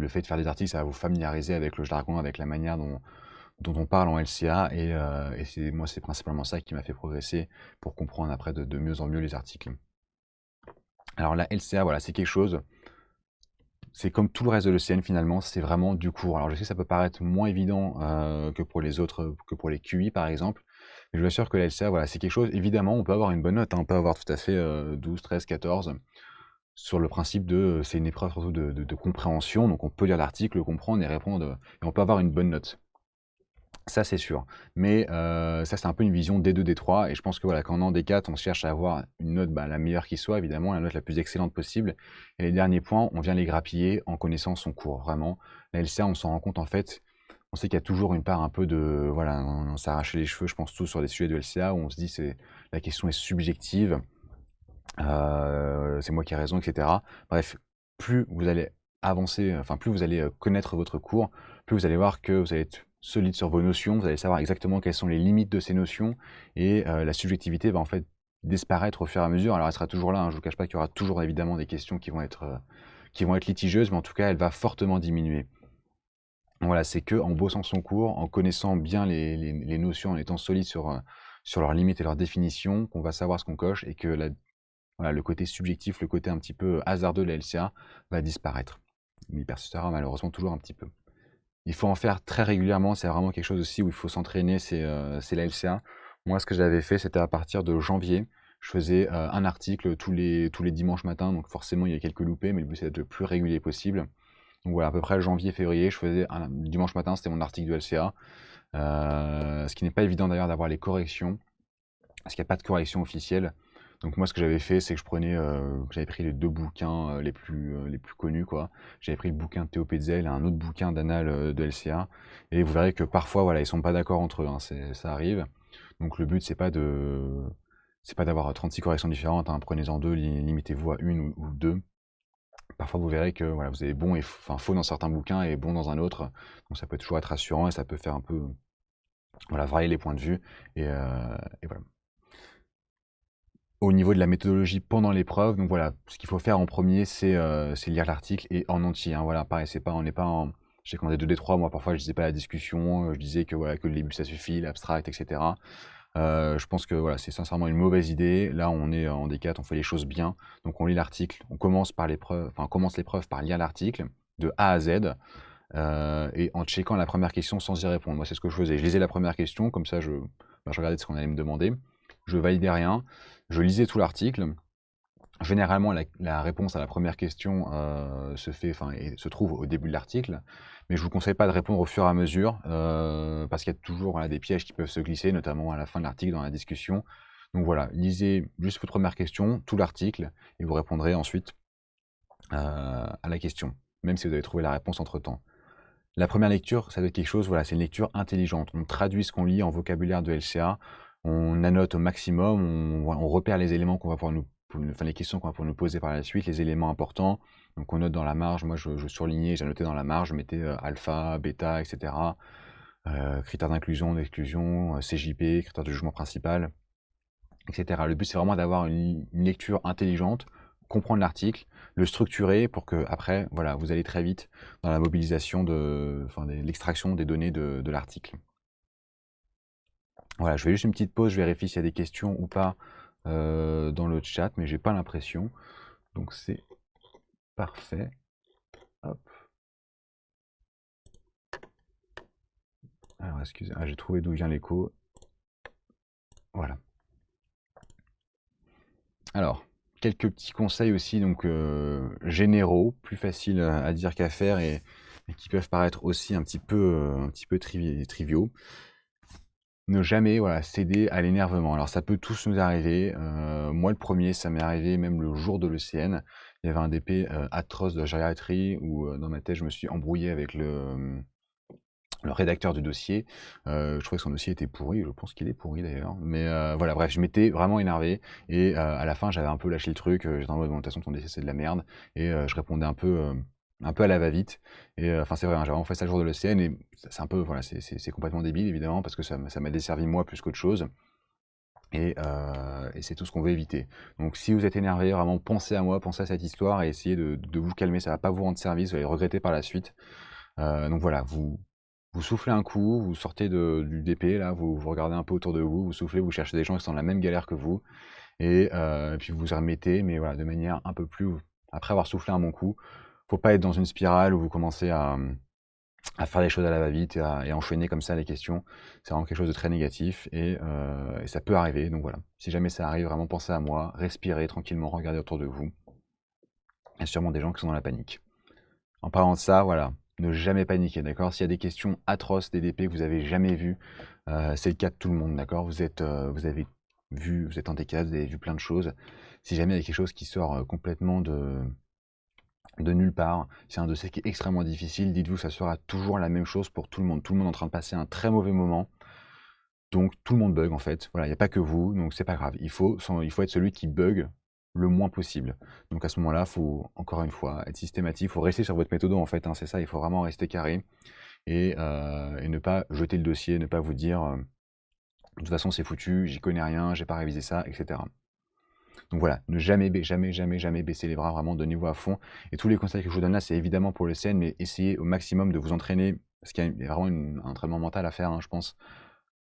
fait de faire des articles, ça va vous familiariser avec le jargon, avec la manière dont on parle en LCA, et c'est principalement ça qui m'a fait progresser pour comprendre après de mieux en mieux les articles. Alors la LCA, voilà, c'est quelque chose, c'est comme tout le reste de l'ECN finalement, c'est vraiment du cours. Alors je sais que ça peut paraître moins évident que pour les autres, que pour les QI par exemple, mais je vous assure que la LCA, voilà, c'est quelque chose, évidemment, on peut avoir une bonne note, hein, on peut avoir tout à fait 12, 13, 14, sur le principe c'est une épreuve surtout de compréhension, donc on peut lire l'article, le comprendre et répondre, et on peut avoir une bonne note. Ça, c'est sûr. Mais ça, c'est un peu une vision D2, D3, et je pense que voilà, quand on est en D4, on cherche à avoir une note la meilleure qui soit, évidemment, la note la plus excellente possible. Et les derniers points, on vient les grappiller en connaissant son cours, vraiment. La LCA, on s'en rend compte, en fait, on sait qu'il y a toujours une part un peu de... Voilà, on s'est arraché les cheveux, je pense, tous sur des sujets de LCA, où on se dit la question est subjective, c'est moi qui ai raison, etc. Bref, plus vous allez avancer, enfin plus vous allez connaître votre cours, plus vous allez voir que vous allez être solide sur vos notions, vous allez savoir exactement quelles sont les limites de ces notions, et la subjectivité va en fait disparaître au fur et à mesure. Alors elle sera toujours là, hein, je ne vous cache pas qu'il y aura toujours évidemment des questions qui vont être litigieuses, mais en tout cas elle va fortement diminuer. Voilà, c'est que en bossant son cours, en connaissant bien les notions, en étant solide sur leurs limites et leurs définitions, qu'on va savoir ce qu'on coche, et que voilà, le côté subjectif, le côté un petit peu hasardeux de la LCA va disparaître. Mais il persistera malheureusement toujours un petit peu. Il faut en faire très régulièrement, c'est vraiment quelque chose aussi où il faut s'entraîner, c'est la LCA. Moi, ce que j'avais fait, c'était à partir de janvier. Je faisais un article tous les dimanches matins, donc forcément il y a quelques loupés, mais le but c'est d'être le plus régulier possible. Donc voilà, à peu près janvier, février, je faisais un dimanche matin, c'était mon article de LCA. Ce qui n'est pas évident d'ailleurs d'avoir les corrections, parce qu'il n'y a pas de correction officielle. Donc moi, ce que j'avais fait, c'est que j'avais pris les 2 bouquins les plus connus, quoi. J'avais pris le bouquin de Théo Petzel et un autre bouquin d'annales de LCA. Et vous verrez que parfois, voilà, ils sont pas d'accord entre eux, hein, ça arrive. Donc le but, c'est pas d'avoir 36 corrections différentes, hein. Prenez-en 2, limitez-vous à une ou 2. Parfois, vous verrez que voilà, vous avez bon et faux dans certains bouquins et bon dans un autre. Donc ça peut toujours être rassurant et ça peut faire un peu, voilà, varier les points de vue. Et voilà. Au niveau de la méthodologie pendant l'épreuve, donc voilà, ce qu'il faut faire en premier, c'est lire l'article et en entier, hein. Voilà, pareil, on n'est pas en... Je sais qu'en D2, D3, moi parfois je disais pas la discussion, je disais que voilà, que le début ça suffit, l'abstract, etc. Je pense que voilà, c'est sincèrement une mauvaise idée. Là, on est en D4, on fait les choses bien. Donc on lit l'article, on commence l'épreuve par lire l'article de A à Z, et en checkant la première question sans y répondre. Moi, c'est ce que je faisais. Je lisais la première question, comme ça je regardais ce qu'on allait me demander. Je validais rien. Je lisais tout l'article. Généralement, la réponse à la première question se trouve au début de l'article, mais je vous conseille pas de répondre au fur et à mesure, parce qu'il y a toujours voilà, des pièges qui peuvent se glisser, notamment à la fin de l'article, dans la discussion. Donc voilà, lisez juste votre première question, tout l'article, et vous répondrez ensuite à la question, même si vous avez trouvé la réponse entre-temps. La première lecture, ça doit être quelque chose, voilà, c'est une lecture intelligente. On traduit ce qu'on lit en vocabulaire de LCA, on annote au maximum, on repère les éléments qu'on va pouvoir enfin les questions qu'on va pouvoir nous poser par la suite, les éléments importants. Donc on note dans la marge, moi je surlignais, j'ai noté dans la marge, je mettais alpha, bêta, etc. Critères d'inclusion, d'exclusion, CJP, critères de jugement principal, etc. Le but, c'est vraiment d'avoir une lecture intelligente, comprendre l'article, le structurer pour que après, voilà, vous allez très vite dans la mobilisation l'extraction des données de l'article. Voilà, je fais juste une petite pause, je vérifie s'il y a des questions ou pas dans le chat, mais j'ai pas l'impression. Donc c'est parfait. Hop. Alors excusez, j'ai trouvé d'où vient l'écho. Voilà. Alors, quelques petits conseils aussi, donc généraux, plus faciles à dire qu'à faire et qui peuvent paraître aussi un petit peu triviaux. Ne jamais céder à l'énervement. Alors ça peut tous nous arriver. Moi le premier, ça m'est arrivé même le jour de l'ECN. Il y avait un DP atroce de gériatrie où dans ma tête je me suis embrouillé avec le rédacteur du dossier. Je trouvais que son dossier était pourri, je pense qu'il est pourri d'ailleurs. Mais voilà, bref, je m'étais vraiment énervé et à la fin j'avais un peu lâché le truc. J'étais en mode, bon, de toute façon ton dossier c'est de la merde. Et je répondais un peu à la va-vite. Et enfin c'est vrai, hein, j'avais vraiment fait ça le jour de l'ECN et c'est un peu, voilà, c'est complètement débile évidemment parce que ça m'a desservi moi plus qu'autre chose. Et c'est tout ce qu'on veut éviter. Donc si vous êtes énervé, vraiment pensez à moi, pensez à cette histoire et essayez de vous calmer, ça va pas vous rendre service, vous allez le regretter par la suite. Donc voilà, vous soufflez un coup, vous sortez du DP, là, vous regardez un peu autour de vous, vous soufflez, vous cherchez des gens qui sont dans la même galère que vous, et puis vous remettez, mais voilà, de manière un peu plus... Après avoir soufflé un bon coup, faut pas être dans une spirale où vous commencez à faire les choses à la va-vite et enchaîner comme ça les questions. C'est vraiment quelque chose de très négatif et ça peut arriver. Donc voilà, si jamais ça arrive, vraiment pensez à moi, respirez tranquillement, regardez autour de vous. Il y a sûrement des gens qui sont dans la panique. En parlant de ça, voilà, ne jamais paniquer, d'accord? S'il y a des questions atroces, des DP que vous avez jamais vues, c'est le cas de tout le monde, d'accord? Vous avez vu, vous êtes en D4, vous avez vu plein de choses. Si jamais il y a quelque chose qui sort complètement de nulle part, c'est un dossier qui est extrêmement difficile, dites-vous que ça sera toujours la même chose pour tout le monde. Tout le monde est en train de passer un très mauvais moment, donc tout le monde bug en fait. Voilà, il n'y a pas que vous, donc c'est pas grave. Il faut être celui qui bug le moins possible. Donc à ce moment-là, il faut encore une fois être systématique, il faut rester sur votre méthode en fait, hein, c'est ça, il faut vraiment rester carré et ne pas jeter le dossier, ne pas vous dire de toute façon c'est foutu, j'y connais rien, j'ai pas révisé ça, etc. Donc voilà, ne jamais, jamais, jamais, jamais baisser les bras, vraiment donnez-vous à fond. Et tous les conseils que je vous donne là, c'est évidemment pour le scène, mais essayez au maximum de vous entraîner, parce qu'il y a vraiment un entraînement mental à faire, hein, je pense.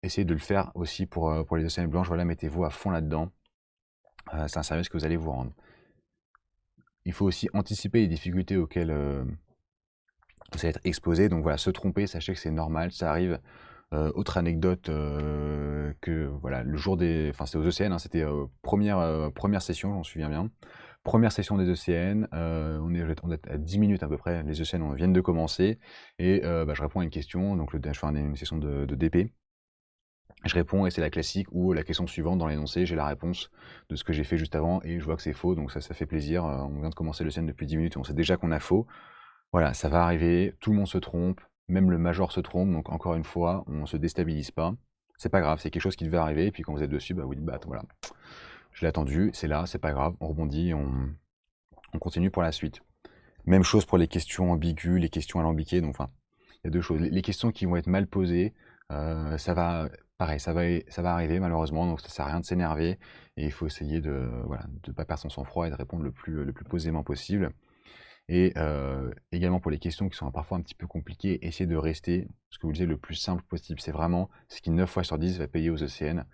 Essayez de le faire aussi pour les océans blanches, voilà, mettez-vous à fond là-dedans. C'est un service que vous allez vous rendre. Il faut aussi anticiper les difficultés auxquelles vous allez être exposé, donc voilà, se tromper, sachez que c'est normal, ça arrive. Autre anecdote, que voilà, le jour des... Enfin, c'était aux ECN, hein, c'était première session, j'en souviens bien. Première session des ECN, on est à 10 minutes à peu près, les ECN viennent de commencer, et je réponds à une question, donc je fais une session de DP. Je réponds et c'est la classique où la question suivante dans l'énoncé, j'ai la réponse de ce que j'ai fait juste avant et je vois que c'est faux, donc ça fait plaisir. On vient de commencer le scène depuis 10 minutes et on sait déjà qu'on a faux. Voilà, ça va arriver, tout le monde se trompe, même le major se trompe, donc encore une fois, on se déstabilise pas. C'est pas grave, c'est quelque chose qui devait arriver, et puis quand vous êtes dessus, vous dites, voilà, je l'ai attendu, c'est là, c'est pas grave, on rebondit, on continue pour la suite. Même chose pour les questions ambiguës, les questions alambiquées, donc enfin, il y a deux choses. Les questions qui vont être mal posées, ça va, pareil, ça va arriver malheureusement, donc ça sert à rien de s'énerver, et il faut essayer de ne pas perdre son sang-froid et de répondre le plus posément possible. Et également pour les questions qui sont parfois un petit peu compliquées, essayez de rester, ce que vous disiez, le plus simple possible. C'est vraiment ce qui 9 fois sur 10 va payer aux ECN.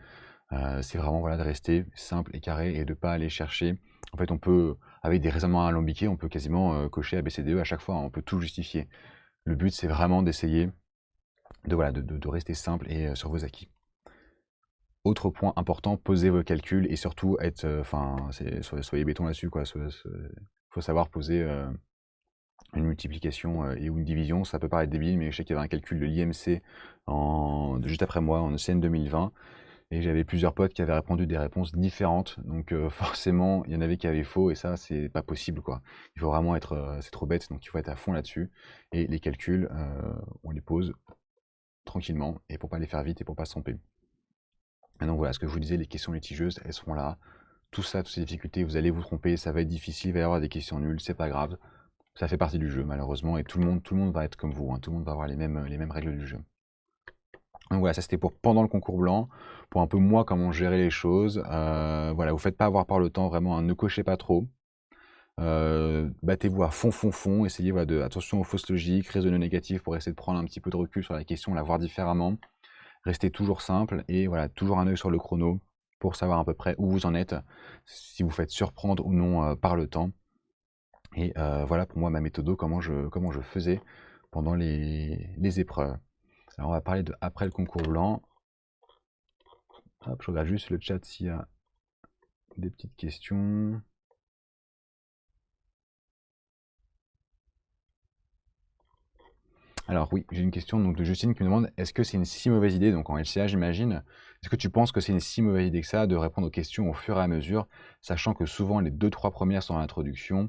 C'est vraiment de rester simple et carré et de ne pas aller chercher. En fait, on peut, avec des raisonnements alambiqués, on peut quasiment cocher ABCDE à chaque fois, hein, on peut tout justifier. Le but, c'est vraiment d'essayer de rester simple et sur vos acquis. Autre point important, posez vos calculs et surtout soyez béton là-dessus, quoi. Faut savoir poser une multiplication et ou une division. Ça peut paraître débile, mais je sais qu'il y avait un calcul de l'IMC juste après moi, en ECN 2020. et j'avais plusieurs potes qui avaient répondu des réponses différentes, donc forcément, il y en avait qui avaient faux et ça, c'est pas possible, quoi. Il faut vraiment être, c'est trop bête, donc il faut être à fond là-dessus et les calculs, on les pose tranquillement et pour pas les faire vite et pour pas se tromper. Et donc voilà, ce que je vous disais, les questions litigieuses, elles seront là. Tout ça, toutes ces difficultés, vous allez vous tromper, ça va être difficile, il va y avoir des questions nulles, c'est pas grave. Ça fait partie du jeu, malheureusement, et tout le monde va être comme vous, hein. Tout le monde va avoir les mêmes règles du jeu. Donc voilà, ça c'était pour pendant le concours blanc, pour un peu moi comment gérer les choses. Voilà, vous faites pas avoir par le temps, vraiment, hein, ne cochez pas trop. Battez-vous à fond, fond, fond. Essayez voilà, attention aux fausses logiques, raisonner négatif pour essayer de prendre un petit peu de recul sur la question, la voir différemment. Restez toujours simple et voilà, toujours un œil sur le chrono pour savoir à peu près où vous en êtes, si vous faites surprendre ou non par le temps. Et voilà pour moi ma méthode, comment je faisais pendant les épreuves. Alors on va parler de après le concours blanc. Hop, je regarde juste le chat s'il y a des petites questions. Alors oui, j'ai une question donc, de Justine qui me demande est-ce que c'est une si mauvaise idée, donc en LCA j'imagine, est-ce que tu penses que c'est une si mauvaise idée que ça de répondre aux questions au fur et à mesure, sachant que souvent les 2-3 premières sont en introduction,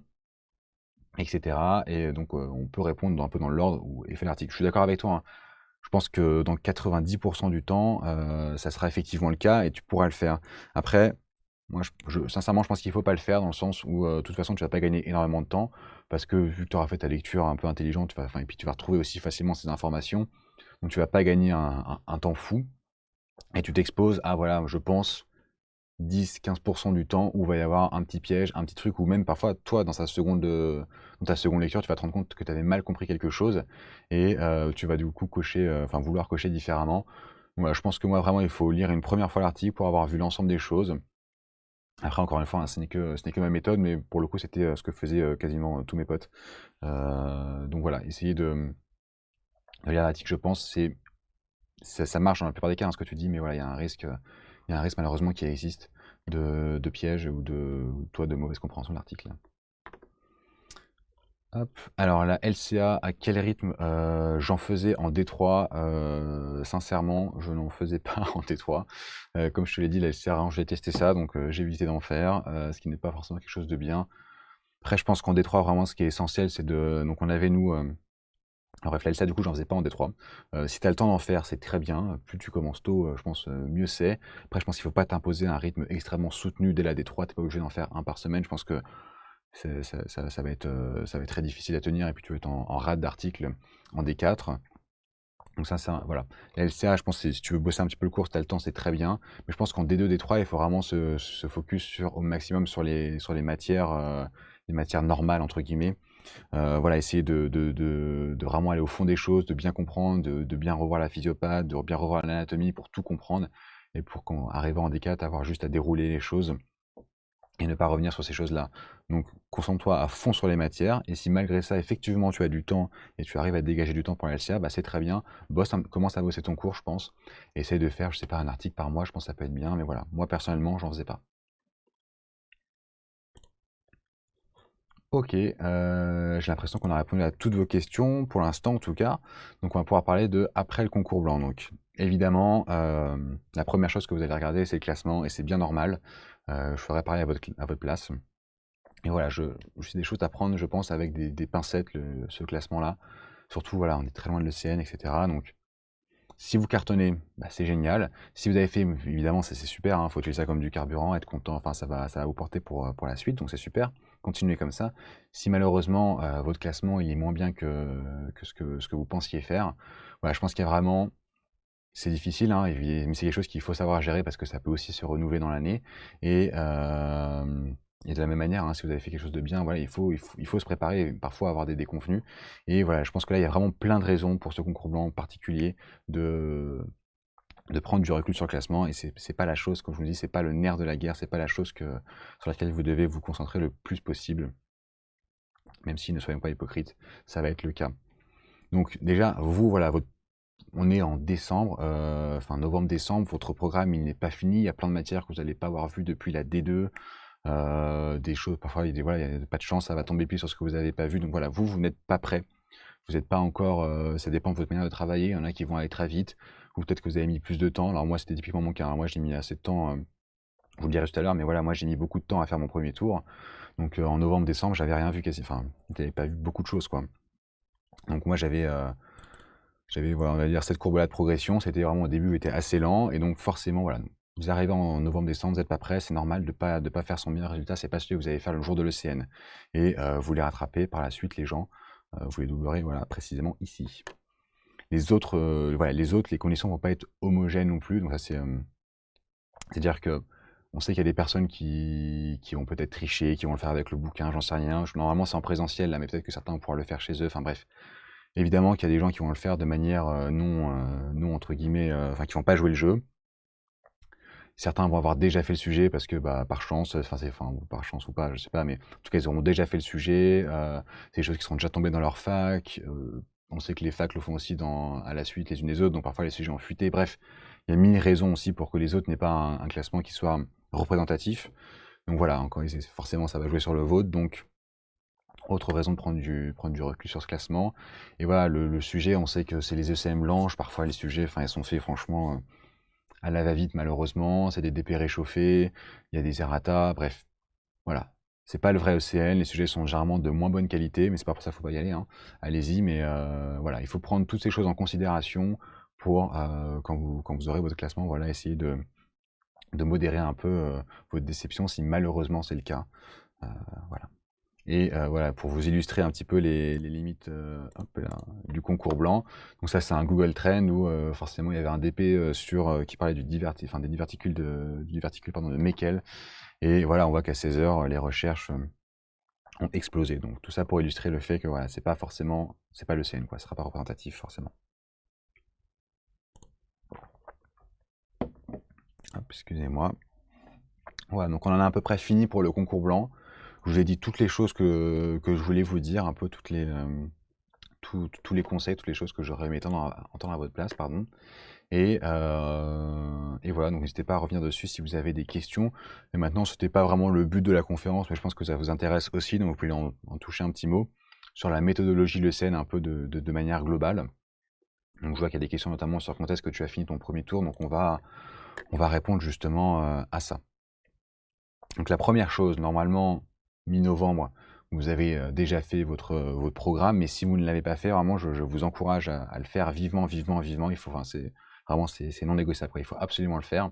etc. Et donc on peut répondre un peu dans l'ordre où est fait l'article. Je suis d'accord avec toi, hein. Je pense que dans 90% du temps, ça sera effectivement le cas et tu pourras le faire. Après, moi, sincèrement, je pense qu'il ne faut pas le faire dans le sens où, de toute façon, tu vas pas gagner énormément de temps parce que vu que tu auras fait ta lecture un peu intelligente, et puis tu vas retrouver aussi facilement ces informations, donc tu vas pas gagner un temps fou et tu t'exposes à, voilà, je pense, 10-15% du temps où il va y avoir un petit piège, un petit truc, ou même parfois, toi, dans ta seconde lecture, tu vas te rendre compte que tu avais mal compris quelque chose et tu vas du coup vouloir cocher différemment. Donc voilà, je pense que moi, vraiment, il faut lire une première fois l'article pour avoir vu l'ensemble des choses. Après, encore une fois, hein, ce n'est que ma méthode, mais pour le coup, c'était ce que faisaient quasiment tous mes potes. Donc voilà, essayez de lire l'article, je pense. Ça marche dans la plupart des cas, hein, ce que tu dis, mais voilà, il y a un risque malheureusement qui existe de piège ou de mauvaise compréhension de l'article. Hop. Alors la LCA, à quel rythme j'en faisais en D3? Sincèrement, je n'en faisais pas en D3. Comme je te l'ai dit, la LCA, j'ai testé ça, donc j'ai évité d'en faire, ce qui n'est pas forcément quelque chose de bien. Après, je pense qu'en D3, vraiment, ce qui est essentiel, c'est de... Donc on avait, nous... Alors bref, la LCA, du coup, j'en faisais pas en D3. Si tu as le temps d'en faire, c'est très bien. Plus tu commences tôt, je pense, mieux c'est. Après, je pense qu'il ne faut pas t'imposer un rythme extrêmement soutenu dès la D3. Tu n'es pas obligé d'en faire un par semaine. Je pense que ça va être très difficile à tenir et puis tu vas être en rate d'articles en D4. Donc ça, voilà. La LCA, je pense que si tu veux bosser un petit peu le cours, si tu as le temps, c'est très bien. Mais je pense qu'en D2, D3, il faut vraiment se focus au maximum sur les matières normales, entre guillemets. Voilà, essayer de vraiment aller au fond des choses, de bien comprendre, de bien revoir la physiopathe, de bien revoir l'anatomie pour tout comprendre et pour qu'en arrivant en D4, avoir juste à dérouler les choses et ne pas revenir sur ces choses-là. Donc concentre-toi à fond sur les matières et si malgré ça, effectivement, tu as du temps et tu arrives à te dégager du temps pour la LCA, bah, c'est très bien. Commence à bosser ton cours, je pense. Essaye de faire, je sais pas, un article par mois, je pense que ça peut être bien, mais voilà. Moi, personnellement, j'en faisais pas. Ok, j'ai l'impression qu'on a répondu à toutes vos questions, pour l'instant en tout cas. Donc on va pouvoir parler de après le concours blanc. Donc évidemment, la première chose que vous allez regarder, c'est le classement, et c'est bien normal. Je ferai pareil à votre place. Et voilà, j'ai des choses à prendre, je pense, avec des pincettes, ce classement-là. Surtout, voilà, on est très loin de l'ECN, etc. Donc si vous cartonnez, bah, c'est génial. Si vous avez fait, évidemment, c'est super, il faut utiliser ça comme du carburant, être content, enfin ça va vous porter pour la suite, donc c'est super. Continuez comme ça. Si malheureusement votre classement il est moins bien que ce que vous pensiez faire, voilà, je pense qu'il y a vraiment, c'est difficile, hein, mais c'est quelque chose qu'il faut savoir gérer parce que ça peut aussi se renouveler dans l'année. Et de la même manière, hein, si vous avez fait quelque chose de bien, voilà, il faut se préparer et parfois avoir des déconvenus. Et voilà, je pense que là, il y a vraiment plein de raisons pour ce concours blanc en particulier de, de prendre du recul sur le classement. Et c'est pas la chose, comme je vous dis, c'est pas le nerf de la guerre, c'est pas la chose sur laquelle vous devez vous concentrer le plus possible. Même si, ne soyons pas hypocrites, ça va être le cas. Donc déjà, vous, voilà, on est en décembre, enfin novembre-décembre, votre programme il n'est pas fini, il y a plein de matières que vous n'allez pas avoir vues depuis la D2, des choses, parfois voilà, il n'y a pas de chance, ça va tomber pile sur ce que vous n'avez pas vu, donc voilà, vous n'êtes pas prêt, vous n'êtes pas encore, ça dépend de votre manière de travailler, il y en a qui vont aller très vite, ou peut-être que vous avez mis plus de temps. Alors moi, c'était typiquement mon cas, hein. Moi, j'ai mis assez de temps, je vous le dirai tout à l'heure, mais voilà, moi, j'ai mis beaucoup de temps à faire mon premier tour. Donc en novembre-décembre, j'avais rien vu quasi, enfin, j'avais pas vu beaucoup de choses, quoi. Donc moi, j'avais, voilà, on va dire cette courbe-là de progression, c'était vraiment au début, était assez lent, et donc forcément, voilà, vous arrivez en novembre-décembre, vous n'êtes pas prêt, c'est normal de pas faire son meilleur résultat, c'est pas celui que vous allez faire le jour de l'ECN. Et vous les rattrapez par la suite, les gens, vous les doublerez, voilà, précisément ici. Les autres, voilà, les conditions vont pas être homogènes non plus, donc ça c'est-à-dire que on sait qu'il y a des personnes qui vont peut-être tricher, qui vont le faire avec le bouquin, j'en sais rien. Normalement, c'est en présentiel là, mais peut-être que certains vont pouvoir le faire chez eux. Enfin bref, évidemment qu'il y a des gens qui vont le faire de manière non entre guillemets, enfin qui vont pas jouer le jeu. Certains vont avoir déjà fait le sujet parce que bah, par chance, enfin par chance ou pas, je sais pas, mais en tout cas ils auront déjà fait le sujet. C'est des choses qui seront déjà tombées dans leur fac. On sait que les facs le font aussi à la suite les unes des autres, donc parfois les sujets ont fuité. Bref, il y a mille raisons aussi pour que les autres n'aient pas un classement qui soit représentatif. Donc voilà, encore forcément ça va jouer sur le vôtre, donc autre raison de prendre du recul sur ce classement. Et voilà, le sujet, on sait que c'est les ECM blanches, parfois les sujets, enfin ils sont faits franchement à la va-vite malheureusement, c'est des DP réchauffés, il y a des errata, bref, voilà. C'est pas le vrai ECN, les sujets sont généralement de moins bonne qualité, mais c'est pas pour ça qu'il faut pas y aller, hein. Allez-y, mais voilà, il faut prendre toutes ces choses en considération pour, quand vous aurez votre classement, voilà, essayer de modérer un peu votre déception si malheureusement c'est le cas. Voilà. Et voilà, pour vous illustrer un petit peu les limites hop là, du concours blanc. Donc ça, c'est un Google Trend où forcément il y avait un DP qui parlait des diverticules de Meckel. Et voilà, on voit qu'à 16 heures, les recherches ont explosé. Donc tout ça pour illustrer le fait que voilà, c'est pas le CN, quoi, ce sera pas représentatif forcément. Hop, excusez-moi. Voilà, donc on en a à peu près fini pour le concours blanc. Je vous ai dit toutes les choses que je voulais vous dire, un peu tous les conseils, toutes les choses que j'aurais aimé entendre à votre place, pardon. Et voilà, donc n'hésitez pas à revenir dessus si vous avez des questions. Et maintenant, ce n'était pas vraiment le but de la conférence, mais je pense que ça vous intéresse aussi, donc vous pouvez en toucher un petit mot sur la méthodologie LECEN un peu de manière globale. Donc je vois qu'il y a des questions notamment sur quand est-ce que tu as fini ton premier tour, donc on va répondre justement à ça. Donc la première chose, normalement, mi-novembre, vous avez déjà fait votre programme, mais si vous ne l'avez pas fait, vraiment, je vous encourage à le faire vivement, vivement, vivement. Il faut, enfin, c'est non négociable, quoi. Il faut absolument le faire.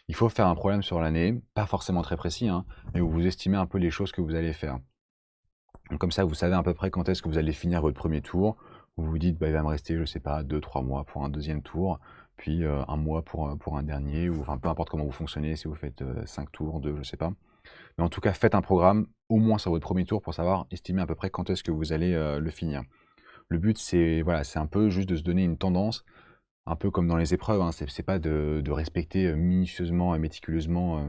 Il faut faire un programme sur l'année, pas forcément très précis, hein, mais où vous estimez un peu les choses que vous allez faire. Donc comme ça, vous savez à peu près quand est-ce que vous allez finir votre premier tour. Vous vous dites, bah, il va me rester, je sais pas, 2-3 mois pour un deuxième tour, puis un mois pour un dernier, ou enfin peu importe comment vous fonctionnez, si vous faites 5 tours, 2, je sais pas. Mais en tout cas, faites un programme, au moins sur votre premier tour, pour savoir estimer à peu près quand est-ce que vous allez le finir. Le but, c'est voilà, c'est un peu juste de se donner une tendance, un peu comme dans les épreuves, hein. C'est pas de respecter minutieusement et méticuleusement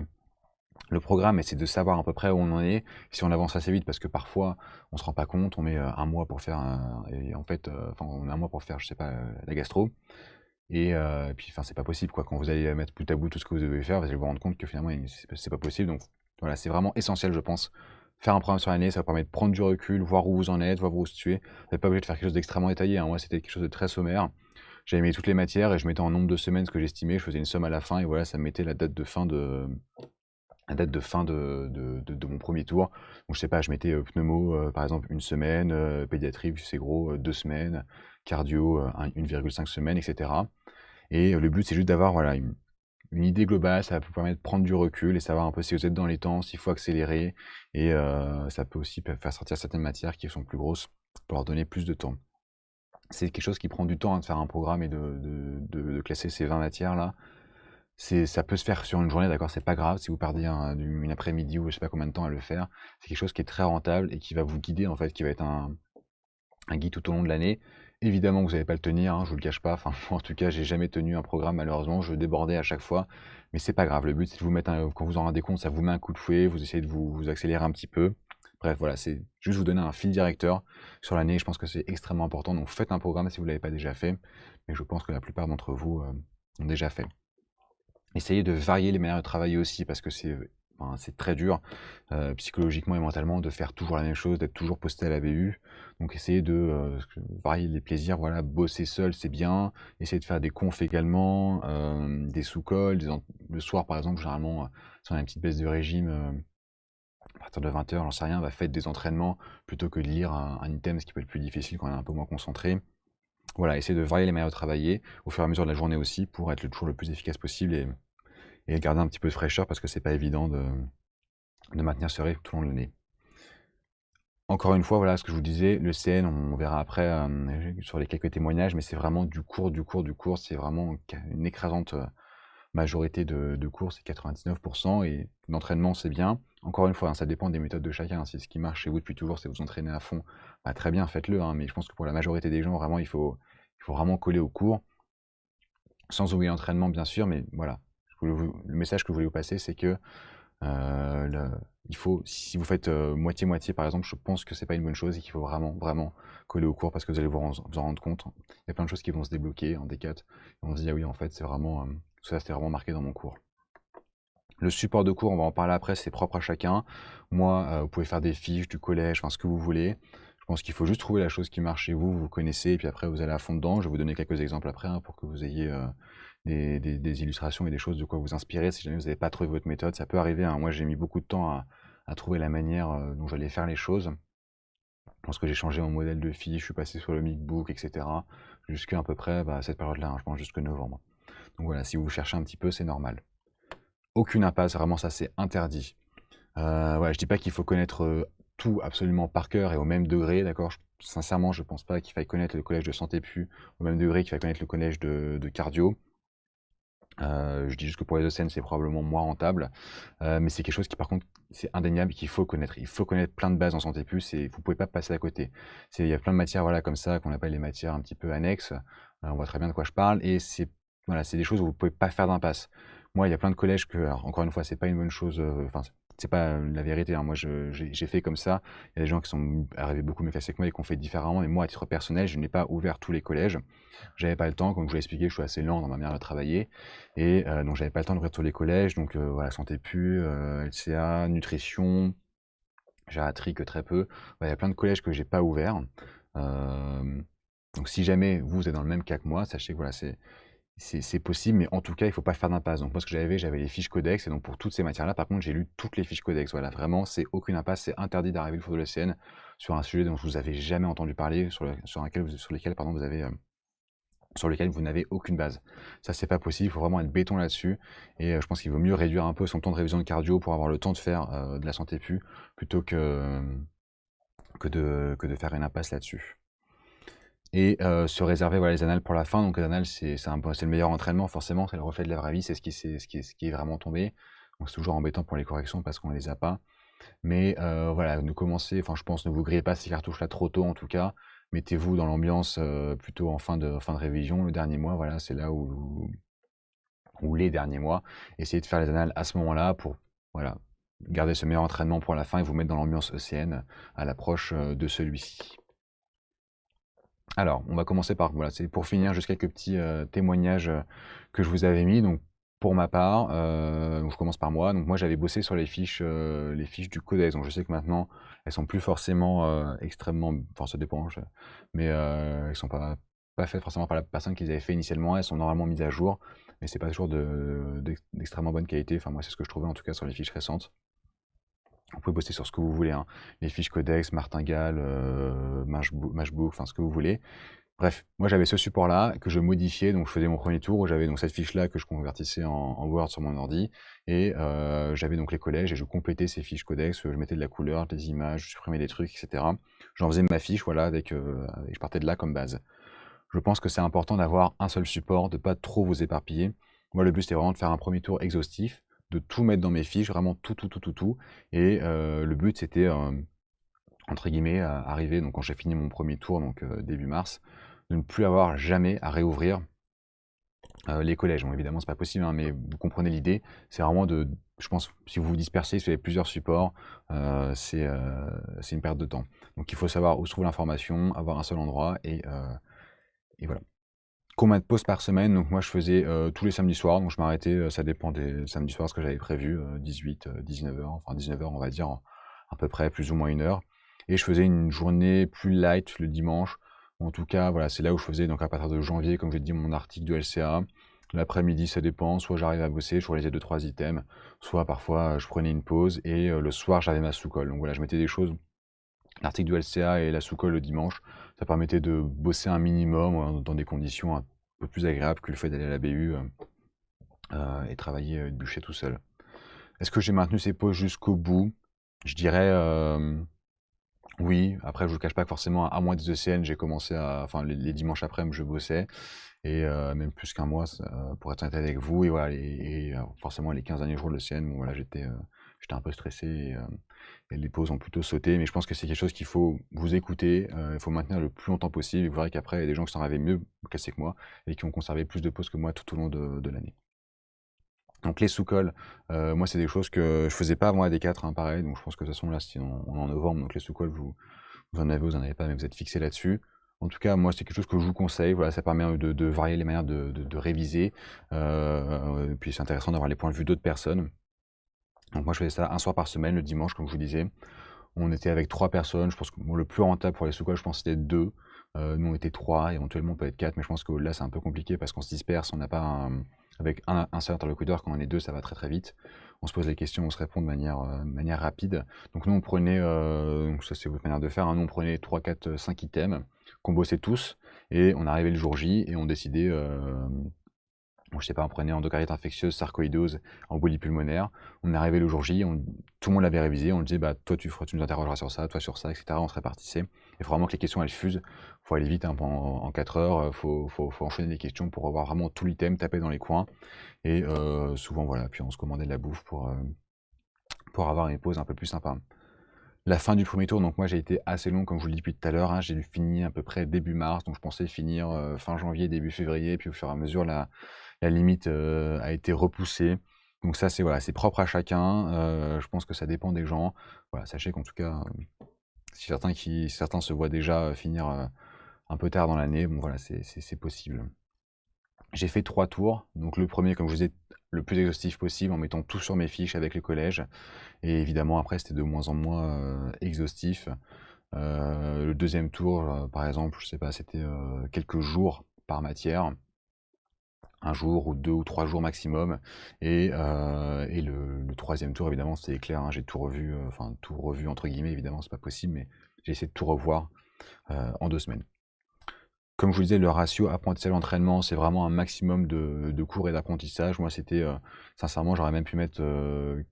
le programme, mais c'est de savoir à peu près où on en est, si on avance assez vite, parce que parfois, on se rend pas compte, on met un mois pour faire, et en fait, enfin, on a un mois pour faire, je sais pas, la gastro, et puis, enfin, c'est pas possible, quoi. Quand vous allez mettre bout à bout tout ce que vous devez faire, vous allez vous rendre compte que finalement, c'est pas possible. Donc, voilà, c'est vraiment essentiel, je pense. Faire un programme sur l'année, ça va permettre de prendre du recul, voir où vous en êtes, voir où vous vous situez. Vous n'êtes pas obligé de faire quelque chose d'extrêmement détaillé, hein. Moi, c'était quelque chose de très sommaire. J'avais mis toutes les matières et je mettais en nombre de semaines ce que j'estimais. Je faisais une somme à la fin et voilà, ça me mettait la date de fin de mon premier tour. Donc, je sais pas, je mettais pneumo, par exemple, 1 semaine, pédiatrie, vu que c'est gros, 2 semaines, cardio, 1,5 semaines, etc. Et le but, c'est juste d'avoir voilà, une idée globale, ça va vous permettre de prendre du recul et savoir un peu si vous êtes dans les temps, s'il faut accélérer. Et ça peut aussi faire sortir certaines matières qui sont plus grosses pour leur donner plus de temps. C'est quelque chose qui prend du temps, hein, de faire un programme et de classer ces 20 matières-là. Ça peut se faire sur une journée, d'accord, c'est pas grave si vous perdez une après-midi ou je sais pas combien de temps à le faire. C'est quelque chose qui est très rentable et qui va vous guider, en fait, qui va être un guide tout au long de l'année. Évidemment, vous n'allez pas le tenir, hein, je vous le cache pas. Enfin, en tout cas, j'ai jamais tenu un programme, malheureusement. Je débordais à chaque fois, mais c'est pas grave. Le but, c'est de vous mettre, quand vous en rendez compte, ça vous met un coup de fouet, vous essayez de vous accélérer un petit peu. Bref, voilà, c'est juste vous donner un fil directeur sur l'année. Je pense que c'est extrêmement important. Donc, faites un programme si vous ne l'avez pas déjà fait, mais je pense que la plupart d'entre vous ont déjà fait. Essayez de varier les manières de travailler aussi, parce que c'est enfin, c'est très dur, psychologiquement et mentalement de faire toujours la même chose, d'être toujours posté à la BU. Donc essayer de, varier les plaisirs, voilà, bosser seul, c'est bien. Essayer de faire des confs également, des sous-cols, des en le soir, par exemple, généralement, si on a une petite baisse de régime, à partir de 20 h, j'en sais rien, bah, faites des entraînements plutôt que de lire un item, ce qui peut être plus difficile quand on est un peu moins concentré. Voilà, essayez de varier les manières de travailler au fur et à mesure de la journée aussi pour être toujours le plus efficace possible et garder un petit peu de fraîcheur parce que c'est pas évident de maintenir ce rythme tout au long de l'année. Encore une fois, voilà, ce que je vous disais, le CN, on verra après sur les quelques témoignages, mais c'est vraiment du cours, du cours, du cours. C'est vraiment une écrasante majorité de cours, c'est 99%. Et l'entraînement, c'est bien. Encore une fois, hein, ça dépend des méthodes de chacun. Si ce qui marche chez vous depuis toujours, c'est vous entraîner à fond, bah, très bien, faites-le. Hein, mais je pense que pour la majorité des gens, vraiment, il faut vraiment coller au cours. Sans oublier l'entraînement, bien sûr, mais voilà. Le message que je voulais vous passer, c'est que il faut, si vous faites moitié-moitié, par exemple, je pense que c'est pas une bonne chose et qu'il faut vraiment, vraiment coller au cours parce que vous allez vous en rendre compte. Il y a plein de choses qui vont se débloquer en D4. Et on se dit, ah oui, en fait, c'est vraiment, tout ça, c'était vraiment marqué dans mon cours. Le support de cours, on va en parler après, c'est propre à chacun. Moi, vous pouvez faire des fiches du collège, enfin ce que vous voulez. Je pense qu'il faut juste trouver la chose qui marche chez vous, vous connaissez, et puis après vous allez à fond dedans. Je vais vous donner quelques exemples après hein, pour que vous ayez des illustrations et des choses de quoi vous inspirer. Si jamais vous n'avez pas trouvé votre méthode, ça peut arriver. Hein. Moi, j'ai mis beaucoup de temps à trouver la manière dont j'allais faire les choses. Je pense que j'ai changé mon modèle de fiche, je suis passé sur le Micbook, etc. Jusqu'à à peu près cette période-là, hein, je pense jusque novembre. Donc voilà, si vous cherchez un petit peu, c'est normal. Aucune impasse, vraiment ça c'est interdit. Voilà, je dis pas qu'il faut connaître tout absolument par cœur et au même degré, d'accord? Sincèrement, je pense pas qu'il faille connaître le collège de santé pu au même degré qu'il faille connaître le collège de cardio. Je dis juste que pour les ECN, c'est probablement moins rentable, mais c'est quelque chose qui par contre, c'est indéniable qu'il faut connaître. Il faut connaître plein de bases en santé pu, vous pouvez pas passer à côté. Il y a plein de matières, voilà, comme ça, qu'on appelle les matières un petit peu annexes, on voit très bien de quoi je parle et voilà, c'est des choses où vous pouvez pas faire d'impasse. Moi, il y a plein de collèges que alors encore une fois, c'est pas une bonne chose, enfin, c'est pas la vérité, hein. Moi, j'ai fait comme ça. Il y a des gens qui sont arrivés beaucoup mieux classés que moi et qui ont fait différemment, mais moi, à titre personnel, je n'ai pas ouvert tous les collèges. J'avais pas le temps, comme je vous l'ai expliqué, je suis assez lent dans ma manière de travailler et donc j'avais pas le temps d'ouvrir tous les collèges, donc voilà, santé pu, LCA, nutrition, gériatrie que très peu. Il y a plein de collèges que j'ai pas ouverts. Donc si jamais vous êtes dans le même cas que moi, sachez que voilà, c'est possible, mais en tout cas, il ne faut pas faire d'impasse. Donc moi, ce que j'avais les fiches codex, et donc pour toutes ces matières-là, par contre, j'ai lu toutes les fiches codex. Voilà, vraiment, c'est aucune impasse, c'est interdit d'arriver le cours de l'ECN sur un sujet dont vous avez jamais entendu parler, sur lequel vous n'avez aucune base. Ça, c'est pas possible, il faut vraiment être béton là-dessus. Et je pense qu'il vaut mieux réduire un peu son temps de révision de cardio pour avoir le temps de faire de la santé pu, plutôt que de faire une impasse là-dessus. Et se réserver voilà, les annales pour la fin. Donc les annales, c'est le meilleur entraînement, forcément, c'est le reflet de la vraie vie, c'est ce qui est vraiment tombé. Donc c'est toujours embêtant pour les corrections parce qu'on ne les a pas. Mais voilà, ne commencez, enfin je pense, ne vous grillez pas ces cartouches-là trop tôt en tout cas. Mettez-vous dans l'ambiance plutôt en fin de révision, le dernier mois, voilà, c'est là où les derniers mois. Essayez de faire les annales à ce moment-là pour voilà, garder ce meilleur entraînement pour la fin et vous mettre dans l'ambiance ECN à l'approche de celui-ci. Alors, on va commencer par, voilà, c'est pour finir, juste quelques petits témoignages que je vous avais mis. Donc, pour ma part, donc je commence par moi. Donc, moi, j'avais bossé sur les fiches du codex. Donc, je sais que maintenant, elles sont plus forcément extrêmement, enfin, ça dépend, mais elles sont pas faites forcément par la personne qui les avait fait initialement. Elles sont normalement mises à jour, mais c'est pas toujours d'extrêmement bonne qualité. Enfin, moi, c'est ce que je trouvais en tout cas sur les fiches récentes. Vous pouvez bosser sur ce que vous voulez, hein. Les fiches codex, martingale, matchbook, enfin ce que vous voulez. Bref, moi j'avais ce support-là que je modifiais, donc je faisais mon premier tour où j'avais donc cette fiche-là que je convertissais en Word sur mon ordi, et j'avais donc les collèges et je complétais ces fiches codex, je mettais de la couleur, des images, je supprimais des trucs, etc. J'en faisais ma fiche, voilà, je partais de là comme base. Je pense que c'est important d'avoir un seul support, de ne pas trop vous éparpiller. Moi le but c'était vraiment de faire un premier tour exhaustif, de tout mettre dans mes fiches, vraiment tout. Et le but, c'était, entre guillemets, arriver, donc quand j'ai fini mon premier tour, donc début mars, de ne plus avoir jamais à réouvrir les collèges. Bon, évidemment, c'est pas possible, hein, mais vous comprenez l'idée. C'est vraiment je pense, si vous vous dispersez, si vous avez plusieurs supports, c'est une perte de temps. Donc il faut savoir où se trouve l'information, avoir un seul endroit, et voilà. Combien de pauses par semaine? Donc moi je faisais, tous les samedis soirs, donc je m'arrêtais, ça dépend des samedis soirs, ce que j'avais prévu, 18, 19 h, enfin 19 h on va dire, à peu près, plus ou moins 1 heure, et je faisais une journée plus light le dimanche. En tout cas, voilà, c'est là où je faisais donc à partir de janvier, comme j'ai dit, mon article de LCA. L'après-midi, ça dépend, soit j'arrive à bosser, je réalisais 2-3 items, soit parfois, je prenais une pause et le soir, j'avais ma sous-colle. Donc voilà, je mettais des choses, l'article du LCA et la sous-colle le dimanche. Ça permettait de bosser un minimum, dans des conditions un peu plus agréables que le fait d'aller à la BU, et travailler, et de bûcher tout seul. Est-ce que j'ai maintenu ces pauses jusqu'au bout? Je dirais, oui. Après je vous cache pas que forcément un mois des ECN, j'ai commencé à enfin les dimanches après-midi je bossais, et même plus qu'un mois, ça pour être honnête avec vous, et voilà, forcément les 15 derniers jours de l'ECN, bon voilà, j'étais un peu stressé, et les pauses ont plutôt sauté. Mais je pense que c'est quelque chose qu'il faut vous écouter, il faut maintenir le plus longtemps possible, et vous verrez qu'après il y a des gens qui s'en avaient mieux cassé que moi et qui ont conservé plus de pauses que moi tout au long de l'année. Donc les sous-cols, moi c'est des choses que je faisais pas avant AD4, hein, pareil, donc je pense que de toute façon là si on est en novembre, donc les sous-cols vous en avez pas, mais vous êtes fixés là-dessus. En tout cas, moi c'est quelque chose que je vous conseille, voilà, ça permet de varier les manières de réviser, et puis c'est intéressant d'avoir les points de vue d'autres personnes. Donc moi je faisais ça un soir par semaine, le dimanche comme je vous disais. On était avec 3 personnes, je pense que bon, le plus rentable pour les sous-cols, je pense que c'était 2. Nous on était 3, éventuellement on peut être 4, mais je pense que là c'est un peu compliqué parce qu'on se disperse, on n'a pas avec un seul interlocuteur. Quand on est 2, ça va très très vite. On se pose les questions, on se répond de manière rapide. Donc nous on prenait, donc ça c'est votre manière de faire, hein, nous on prenait 3, 4, 5 items qu'on bossait tous, et on arrivait le jour J et on décidait, bon, je sais pas, on prenait endocardiite infectieuse, sarcoïdose, embolie pulmonaire. On est arrivé le jour J, tout le monde l'avait révisé, on lui disait, bah, toi tu nous interrogeras sur ça, toi sur ça, etc. On se répartissait. Il faut vraiment que les questions elles fusent. Faut aller vite, hein, en 4 heures, faut enchaîner les questions pour avoir vraiment tout l'item, taper dans les coins. Et souvent, voilà, puis on se commandait de la bouffe pour avoir une pause un peu plus sympa. La fin du premier tour, donc moi j'ai été assez long, comme je vous le dis depuis tout à l'heure, hein, j'ai fini à peu près début mars, donc je pensais finir fin janvier, début février, puis au fur et à mesure la limite a été repoussée. Donc ça c'est voilà, c'est propre à chacun, je pense que ça dépend des gens. Voilà, sachez qu'en tout cas, si certains se voient déjà finir un peu tard dans l'année, bon voilà, c'est possible. J'ai fait 3 tours, donc le premier, comme je vous disais, le plus exhaustif possible en mettant tout sur mes fiches avec le collège, et évidemment après c'était de moins en moins exhaustif. Le deuxième tour, par exemple, je sais pas, c'était quelques jours par matière, un jour ou 2 ou 3 jours maximum, et le troisième tour évidemment c'était clair, hein, j'ai tout revu, enfin tout revu entre guillemets, évidemment c'est pas possible, mais j'ai essayé de tout revoir en 2 semaines. Comme je vous disais, le ratio apprentissage-entraînement, c'est vraiment un maximum de cours et d'apprentissage. Moi, c'était, sincèrement, j'aurais même pu mettre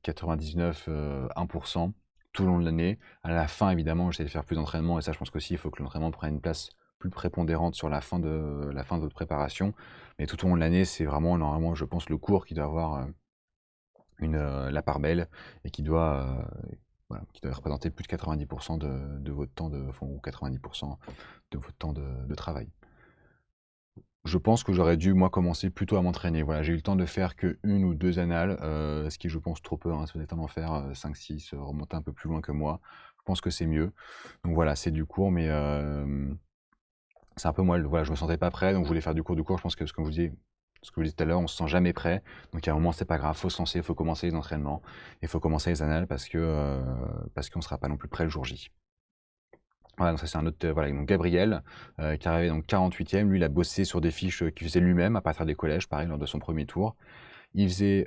99, 1% tout le long de l'année. À la fin, évidemment, j'essaie de faire plus d'entraînement, et ça, je pense qu'aussi, il faut que l'entraînement prenne une place plus prépondérante sur la fin de votre préparation. Mais tout au long de l'année, c'est vraiment, normalement, je pense, le cours qui doit avoir la part belle, et voilà, qui doit représenter plus de 90% de votre temps, enfin, ou 90% de votre temps de travail. Je pense que j'aurais dû, moi, commencer plutôt à m'entraîner. Voilà, j'ai eu le temps de faire que 1 ou 2 annales, ce qui est, je pense, trop peu, hein. Si vous êtes en faire 5-6, remonter un peu plus loin que moi, je pense que c'est mieux. Donc voilà, c'est du cours, mais c'est un peu moi, voilà, je me sentais pas prêt, donc je voulais faire du cours. Je pense que ce que je vous disais tout à l'heure, on se sent jamais prêt. Donc à un moment, c'est pas grave, faut se lancer, faut commencer les entraînements, il faut commencer les annales parce qu'on sera pas non plus prêt le jour J. Voilà, donc ça c'est un autre, voilà, donc Gabriel, qui est arrivé donc 48e, lui il a bossé sur des fiches, qu'il faisait lui-même à partir des collèges, pareil lors de son premier tour. Il faisait,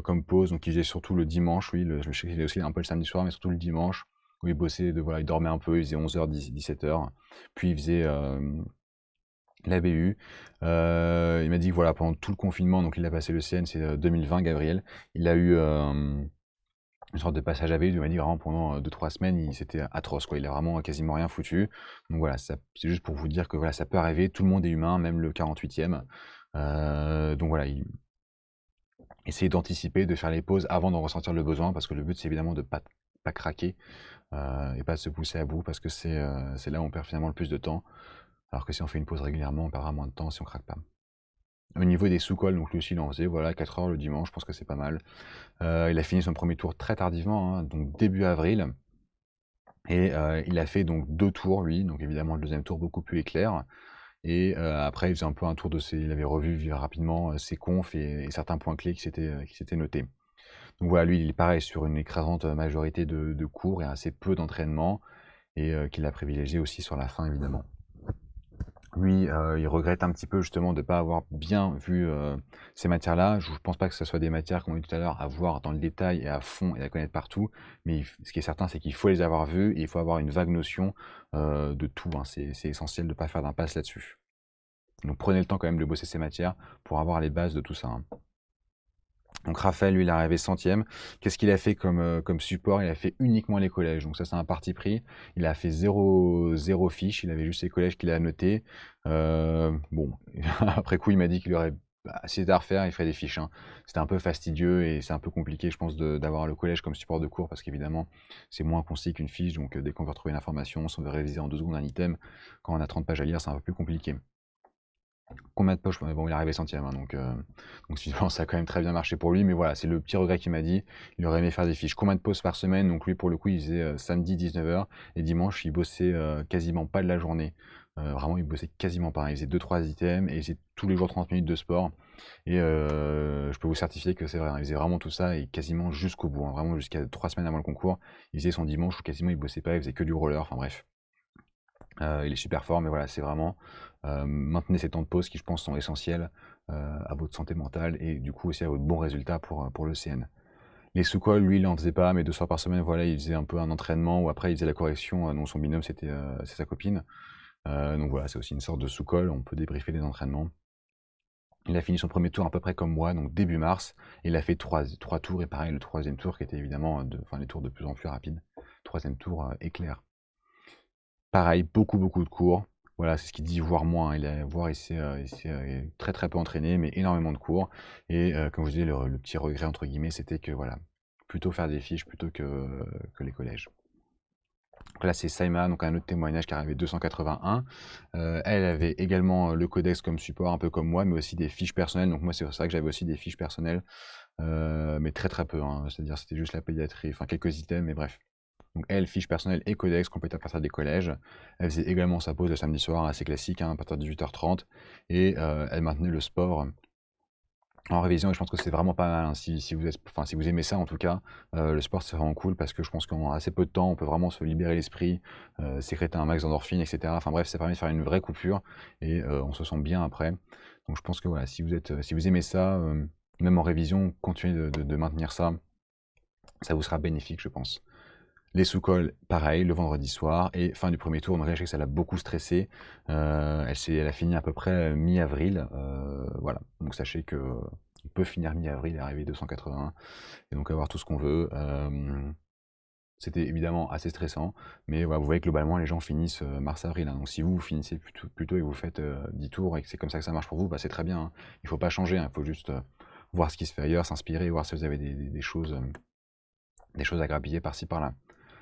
comme pause, donc il faisait surtout le dimanche, oui, je sais qu'il faisait aussi un peu le samedi soir, mais surtout le dimanche, où il bossait, voilà, il dormait un peu, il faisait 11 h, 17 h, puis il faisait, la BU. Il m'a dit que voilà, pendant tout le confinement, donc il a passé le CN, c'est 2020 Gabriel, il a eu, une sorte de passage à vide. Il m'a dit vraiment pendant 2-3 semaines, c'était atroce, quoi. Il a vraiment quasiment rien foutu. Donc voilà, c'est juste pour vous dire que voilà, ça peut arriver, tout le monde est humain, même le 48e. Donc voilà, essayez d'anticiper, de faire les pauses avant d'en ressentir le besoin, parce que le but c'est évidemment de pas craquer, et pas de se pousser à bout, parce que c'est là où on perd finalement le plus de temps. Alors que si on fait une pause régulièrement, on perdra moins de temps si on craque pas. Au niveau des sous-cols, donc lui aussi il en faisait, voilà, 4 heures le dimanche, je pense que c'est pas mal. Il a fini son premier tour très tardivement, hein, donc début avril, et il a fait donc 2 tours lui, donc évidemment le deuxième tour beaucoup plus éclair, Et après, il faisait un peu un tour de ses il avait revu rapidement, ses confs et certains points clés qui s'étaient notés. Donc voilà, lui, il est pareil sur une écrasante majorité de cours et assez peu d'entraînement et qu'il a privilégié aussi sur la fin, évidemment. Lui, il regrette un petit peu justement de ne pas avoir bien vu, ces matières-là. Je ne pense pas que ce soit des matières, comme on dit tout à l'heure, à voir dans le détail et à fond et à connaître partout, mais ce qui est certain, c'est qu'il faut les avoir vues et il faut avoir une vague notion, de tout, hein. C'est essentiel de ne pas faire d'impasse là-dessus. Donc prenez le temps quand même de bosser ces matières pour avoir les bases de tout ça, hein. Donc Raphaël, lui, il est arrivé centième. Qu'est-ce qu'il a fait comme support? Il a fait uniquement les collèges. Donc ça, c'est un parti pris. Il a fait zéro fiche. Il avait juste les collèges qu'il a notés. Bon, après coup, il m'a dit qu'il aurait, si c'était à refaire, il ferait des fiches, hein. C'était un peu fastidieux et c'est un peu compliqué, je pense, d'avoir le collège comme support de cours parce qu'évidemment, c'est moins concis qu'une fiche. Donc dès qu'on veut retrouver une information, si on veut réviser en 2 secondes un item, quand on a 30 pages à lire, c'est un peu plus compliqué. Combien de poches? Bon, il est arrivé centième, hein, donc finalement, ça a quand même très bien marché pour lui, mais voilà, c'est le petit regret qu'il m'a dit. Il aurait aimé faire des fiches. Combien de pauses par semaine? Donc lui, pour le coup, il faisait samedi 19 h et dimanche, il bossait quasiment pas de la journée. Vraiment, il bossait quasiment pas, hein. Il faisait 2-3 items et il faisait tous les jours 30 minutes de sport. Et je peux vous certifier que c'est vrai, hein, il faisait vraiment tout ça et quasiment jusqu'au bout, hein, vraiment jusqu'à 3 semaines avant le concours. Il faisait son dimanche où quasiment il bossait pas, il faisait que du roller, enfin bref. Il est super fort, mais voilà, c'est vraiment maintenez ces temps de pause qui, je pense, sont essentiels à votre santé mentale et du coup aussi à votre bon résultat pour le CN. Les sous-cols, lui, il n'en faisait pas, mais 2 soirs par semaine, voilà, il faisait un peu un entraînement ou après il faisait la correction. Donc son binôme, c'est sa copine. Donc voilà, c'est aussi une sorte de sous-col, on peut débriefer les entraînements. Il a fini son premier tour à peu près comme moi, donc début mars. Et il a fait 3 tours, et pareil, le troisième tour qui était évidemment, les tours de plus en plus rapides. Troisième tour éclair. Pareil, beaucoup de cours. Voilà, c'est ce qu'il dit, voire moins. Il s'est très très peu entraîné, mais énormément de cours. Et comme je vous disais, le petit regret, entre guillemets, c'était que voilà, plutôt faire des fiches plutôt que les collèges. Donc là, c'est Saïma, donc un autre témoignage qui est arrivé 281. Elle avait également le codex comme support, un peu comme moi, mais aussi des fiches personnelles. Donc moi, c'est vrai que j'avais aussi des fiches personnelles, mais très très peu, hein. C'est-à-dire c'était juste la pédiatrie, enfin quelques items, mais bref. Donc elle, fiche personnelle et codex complété à partir des collèges. Elle faisait également sa pause le samedi soir, assez classique, hein, à partir de 18 h 30. Et elle maintenait le sport en révision. Et je pense que c'est vraiment pas mal, hein. Si vous aimez ça, en tout cas, le sport, c'est vraiment cool parce que je pense qu'en assez peu de temps, on peut vraiment se libérer l'esprit, sécréter un max d'endorphines, etc. Enfin bref, ça permet de faire une vraie coupure et on se sent bien après. Donc je pense que voilà, si vous aimez ça, même en révision, continuez de maintenir ça. Ça vous sera bénéfique, je pense. Les sous-cols, pareil, le vendredi soir et fin du premier tour. Donc là, je sais que ça l'a beaucoup stressée. Elle a fini à peu près mi-avril. Voilà. Donc sachez que on peut finir mi-avril et arriver 281 et donc avoir tout ce qu'on veut. C'était évidemment assez stressant, mais voilà, vous voyez que globalement, les gens finissent mars-avril, hein. Donc si vous finissez plutôt et que vous faites 10 tours et que c'est comme ça que ça marche pour vous, bah, c'est très bien, hein. Il ne faut pas changer, hein. Il faut juste voir ce qui se fait ailleurs, s'inspirer, voir si vous avez des choses à grappiller par-ci par-là.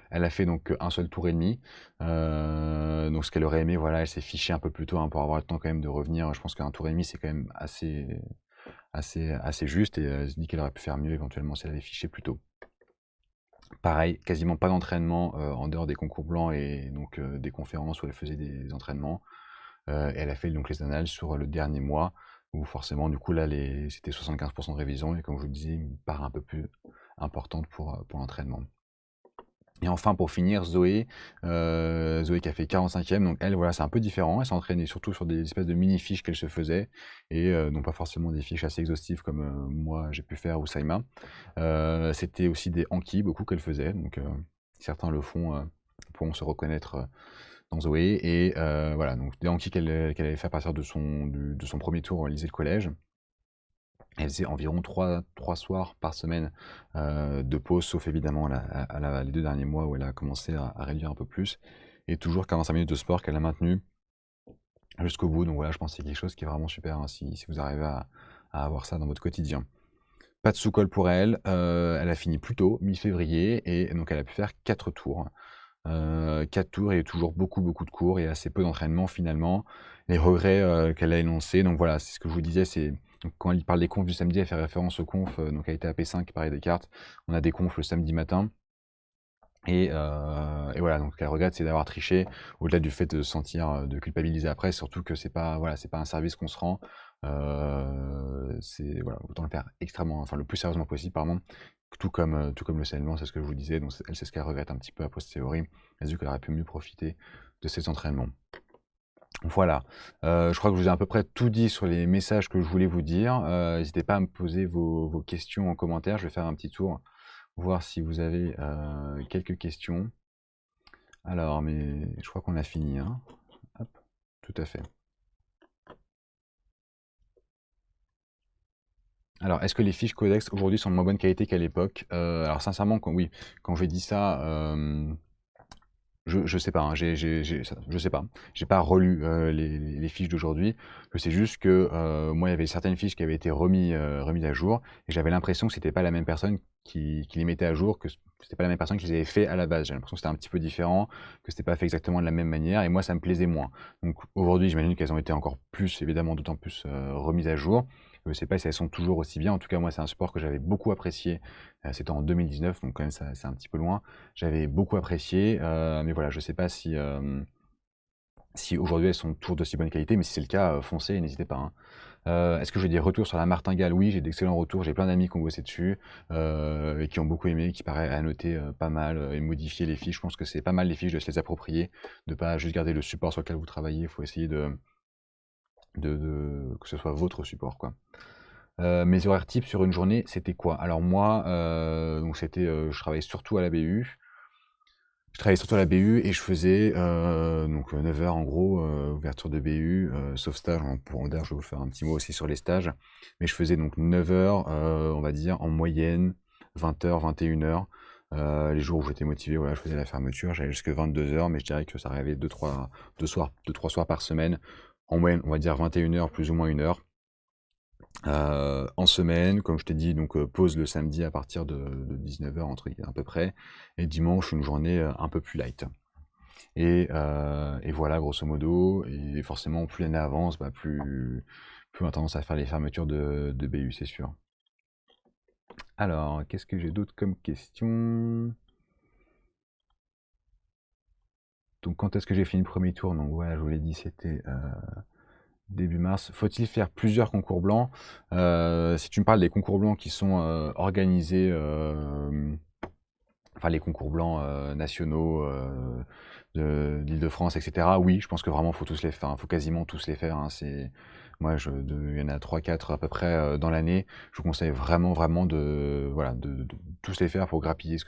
Elle a fait donc un seul tour et demi. Donc ce qu'elle aurait aimé, voilà, elle s'est fichée un peu plus tôt, hein, pour avoir le temps quand même de revenir. Je pense qu'un tour et demi, c'est quand même assez juste et elle se dit qu'elle aurait pu faire mieux éventuellement si elle avait fiché plus tôt. Pareil, quasiment pas d'entraînement en dehors des concours blancs et donc des conférences où elle faisait des entraînements. Elle a fait donc les annales sur le dernier mois où forcément du coup là c'était 75% de révision et comme je vous le disais, une part un peu plus importante pour l'entraînement. Et enfin, pour finir, Zoé qui a fait 45e, donc elle, voilà, c'est un peu différent. Elle s'est entraînée surtout sur des espèces de mini-fiches qu'elle se faisait, et non pas forcément des fiches assez exhaustives comme moi j'ai pu faire ou Saïma. C'était aussi des Anki, beaucoup qu'elle faisait, donc certains le font, pourront se reconnaître dans Zoé. Et voilà, donc des Anki qu'elle avait fait à partir de son premier tour au lycée, le collège. Elle faisait environ 3 soirs par semaine de pause, sauf évidemment les 2 derniers mois où elle a commencé à réduire un peu plus. Et toujours 45 minutes de sport qu'elle a maintenu jusqu'au bout. Donc voilà, je pense que c'est quelque chose qui est vraiment super, hein, si vous arrivez à avoir ça dans votre quotidien. Pas de sous-col pour elle. Elle a fini plus tôt, mi-février, et donc elle a pu faire 4 tours. 4 tours et toujours beaucoup de cours et assez peu d'entraînement finalement. Les regrets qu'elle a énoncés, donc voilà, c'est ce que je vous disais, c'est quand elle parle des confs du samedi, elle fait référence aux confs, donc elle était à P5, pareil Descartes. On a des confs le samedi matin. Et voilà, donc ce qu'elle regrette, c'est d'avoir triché, au-delà du fait de se sentir, de culpabiliser après, surtout que c'est pas, voilà, c'est pas un service qu'on se rend. C'est voilà, autant le faire extrêmement, enfin le plus sérieusement possible, pardon. Tout comme le saignement, c'est ce que je vous disais, donc elle, c'est ce qu'elle regrette un petit peu a posteriori. Elle a vu qu'elle aurait pu mieux profiter de ses entraînements. Voilà, je crois que je vous ai à peu près tout dit sur les messages que je voulais vous dire. N'hésitez pas à me poser vos questions en commentaire. Je vais faire un petit tour, voir si vous avez quelques questions. Alors, mais je crois qu'on a fini, hein. Hop, tout à fait. Alors, est-ce que les fiches codex aujourd'hui sont de moins bonne qualité qu'à l'époque? Alors sincèrement, oui, quand j'ai dit ça, je sais pas, hein, je sais pas. J'ai pas relu les fiches d'aujourd'hui. Je sais juste que moi, il y avait certaines fiches qui avaient été remises à jour, et j'avais l'impression que c'était pas la même personne qui les mettait à jour, que c'était pas la même personne qui les avait fait à la base. J'ai l'impression que c'était un petit peu différent, que c'était pas fait exactement de la même manière, et moi, ça me plaisait moins. Donc aujourd'hui, j'imagine qu'elles ont été encore plus, évidemment, d'autant plus remises à jour. Je sais pas si elles sont toujours aussi bien. En tout cas, moi, c'est un sport que j'avais beaucoup apprécié. C'était en 2019, donc quand même, c'est un petit peu loin. J'avais beaucoup apprécié, mais voilà, je sais pas si aujourd'hui elles sont toujours d'aussi bonne qualité, mais si c'est le cas, foncez et n'hésitez pas, hein. Est-ce que j'ai des retours sur la martingale? Oui, j'ai d'excellents retours. J'ai plein d'amis qui ont bossé dessus, et qui ont beaucoup aimé, qui paraît à noter pas mal, et modifier les fiches. Je pense que c'est pas mal les fiches de se les approprier, de pas juste garder le support sur lequel vous travaillez. Il faut essayer que ce soit votre support, quoi. Mes horaires types sur une journée, c'était quoi? Alors moi, donc c'était, je travaillais surtout à la BU. Je travaillais surtout à la BU et je faisais donc 9 heures en gros, ouverture de BU, sauf stage, hein, d'ailleurs je vais vous faire un petit mot aussi sur les stages. Mais je faisais donc 9 heures, on va dire en moyenne, 20 heures, 21 heures. Les jours où j'étais motivé, voilà, je faisais la fermeture, j'allais jusque 22 heures, mais je dirais que ça arrivait 2-3 soirs par semaine. En moyenne, on va dire 21 heures plus ou moins 1 heure. En semaine, comme je t'ai dit, donc pause le samedi à partir de 19 heures entre à peu près, et dimanche une journée un peu plus light. Et voilà, grosso modo. Et forcément, plus l'année avance, bah, plus on a tendance à faire les fermetures de BU, c'est sûr. Alors, qu'est-ce que j'ai d'autre comme question? Donc, quand est-ce que j'ai fini le premier tour? Donc, voilà, je vous l'ai dit, c'était début mars. Faut-il faire plusieurs concours blancs? Si tu me parles des concours blancs qui sont organisés, enfin les concours blancs nationaux de l'Île-de-France, etc. Oui, je pense que vraiment faut tous les faire, faut quasiment tous les faire, hein. Moi, il y en a 3-4 à peu près dans l'année. Je vous conseille vraiment, vraiment voilà, de tous les faire pour grappiller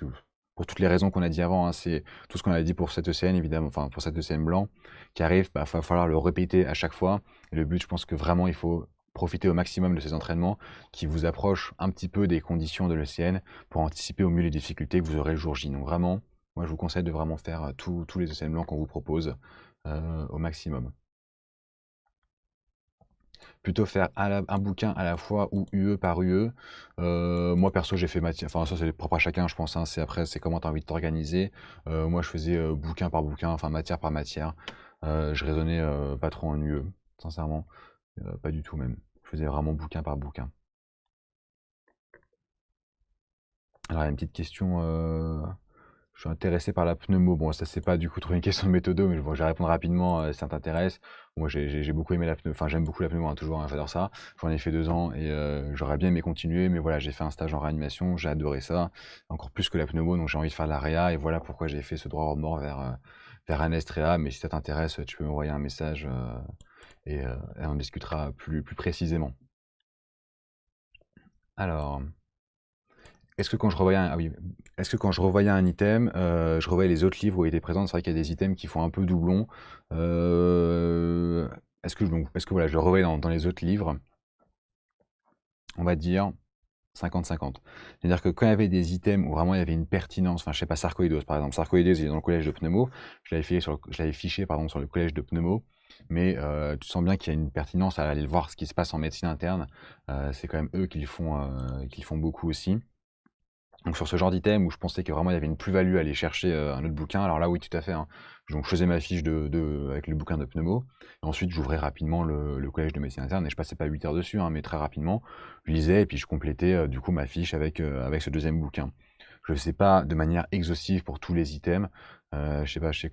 pour toutes les raisons qu'on a dit avant, hein. C'est tout ce qu'on a dit pour cette ECN, évidemment, enfin pour cette ECN blanc qui arrive, bah, va falloir le répéter à chaque fois. Et le but, je pense que vraiment, il faut profiter au maximum de ces entraînements qui vous approchent un petit peu des conditions de l'ECN pour anticiper au mieux les difficultés que vous aurez le jour J. Donc vraiment, moi je vous conseille de vraiment faire tous les ECN blancs qu'on vous propose au maximum. Plutôt faire un bouquin à la fois ou UE par UE. Moi perso j'ai fait matière, enfin ça c'est propre à chacun je pense, hein. C'est après c'est comment tu as envie de t'organiser. Moi je faisais bouquin par bouquin, enfin matière par matière. Je raisonnais pas trop en UE, sincèrement. Pas du tout même. Je faisais vraiment bouquin par bouquin. Alors il y a une petite question, je suis intéressé par la pneumo. Bon, ça c'est pas du coup trop une question de méthodo, mais bon, je vais répondre rapidement si ça t'intéresse. Moi j'ai beaucoup aimé la pneumo, enfin j'aime beaucoup la pneumo, hein, toujours, hein, j'adore ça. J'en ai fait 2 ans et j'aurais bien aimé continuer, mais voilà, j'ai fait un stage en réanimation, j'ai adoré ça, encore plus que la pneumo, donc j'ai envie de faire la réa, et voilà pourquoi j'ai fait ce droit au mort vers un Réa. Mais si ça t'intéresse, tu peux m'envoyer un message et on discutera plus précisément. Alors. Est-ce que quand je revoyais un, ah oui, est-ce que quand je revoyais un item, je revoyais les autres livres où il était présent? C'est vrai qu'il y a des items qui font un peu doublon. Est-ce que voilà, je le revoyais dans les autres livres? On va dire 50-50. C'est-à-dire que quand il y avait des items où vraiment il y avait une pertinence, enfin je sais pas, sarcoïdose par exemple. Sarcoïdose il est dans le collège de pneumo, je l'avais fiché pardon, sur le collège de pneumo, mais tu sens bien qu'il y a une pertinence à aller voir ce qui se passe en médecine interne. C'est quand même eux qui le font beaucoup aussi. Donc sur ce genre d'item où je pensais que vraiment il y avait une plus-value à aller chercher un autre bouquin, alors là oui tout à fait, hein. Donc je faisais ma fiche avec le bouquin de pneumo, et ensuite j'ouvrais rapidement le collège de médecine interne, et je passais pas 8 heures dessus, hein, mais très rapidement, je lisais et puis je complétais du coup ma fiche avec ce deuxième bouquin. Je sais pas de manière exhaustive pour tous les items. Je sais pas, je sais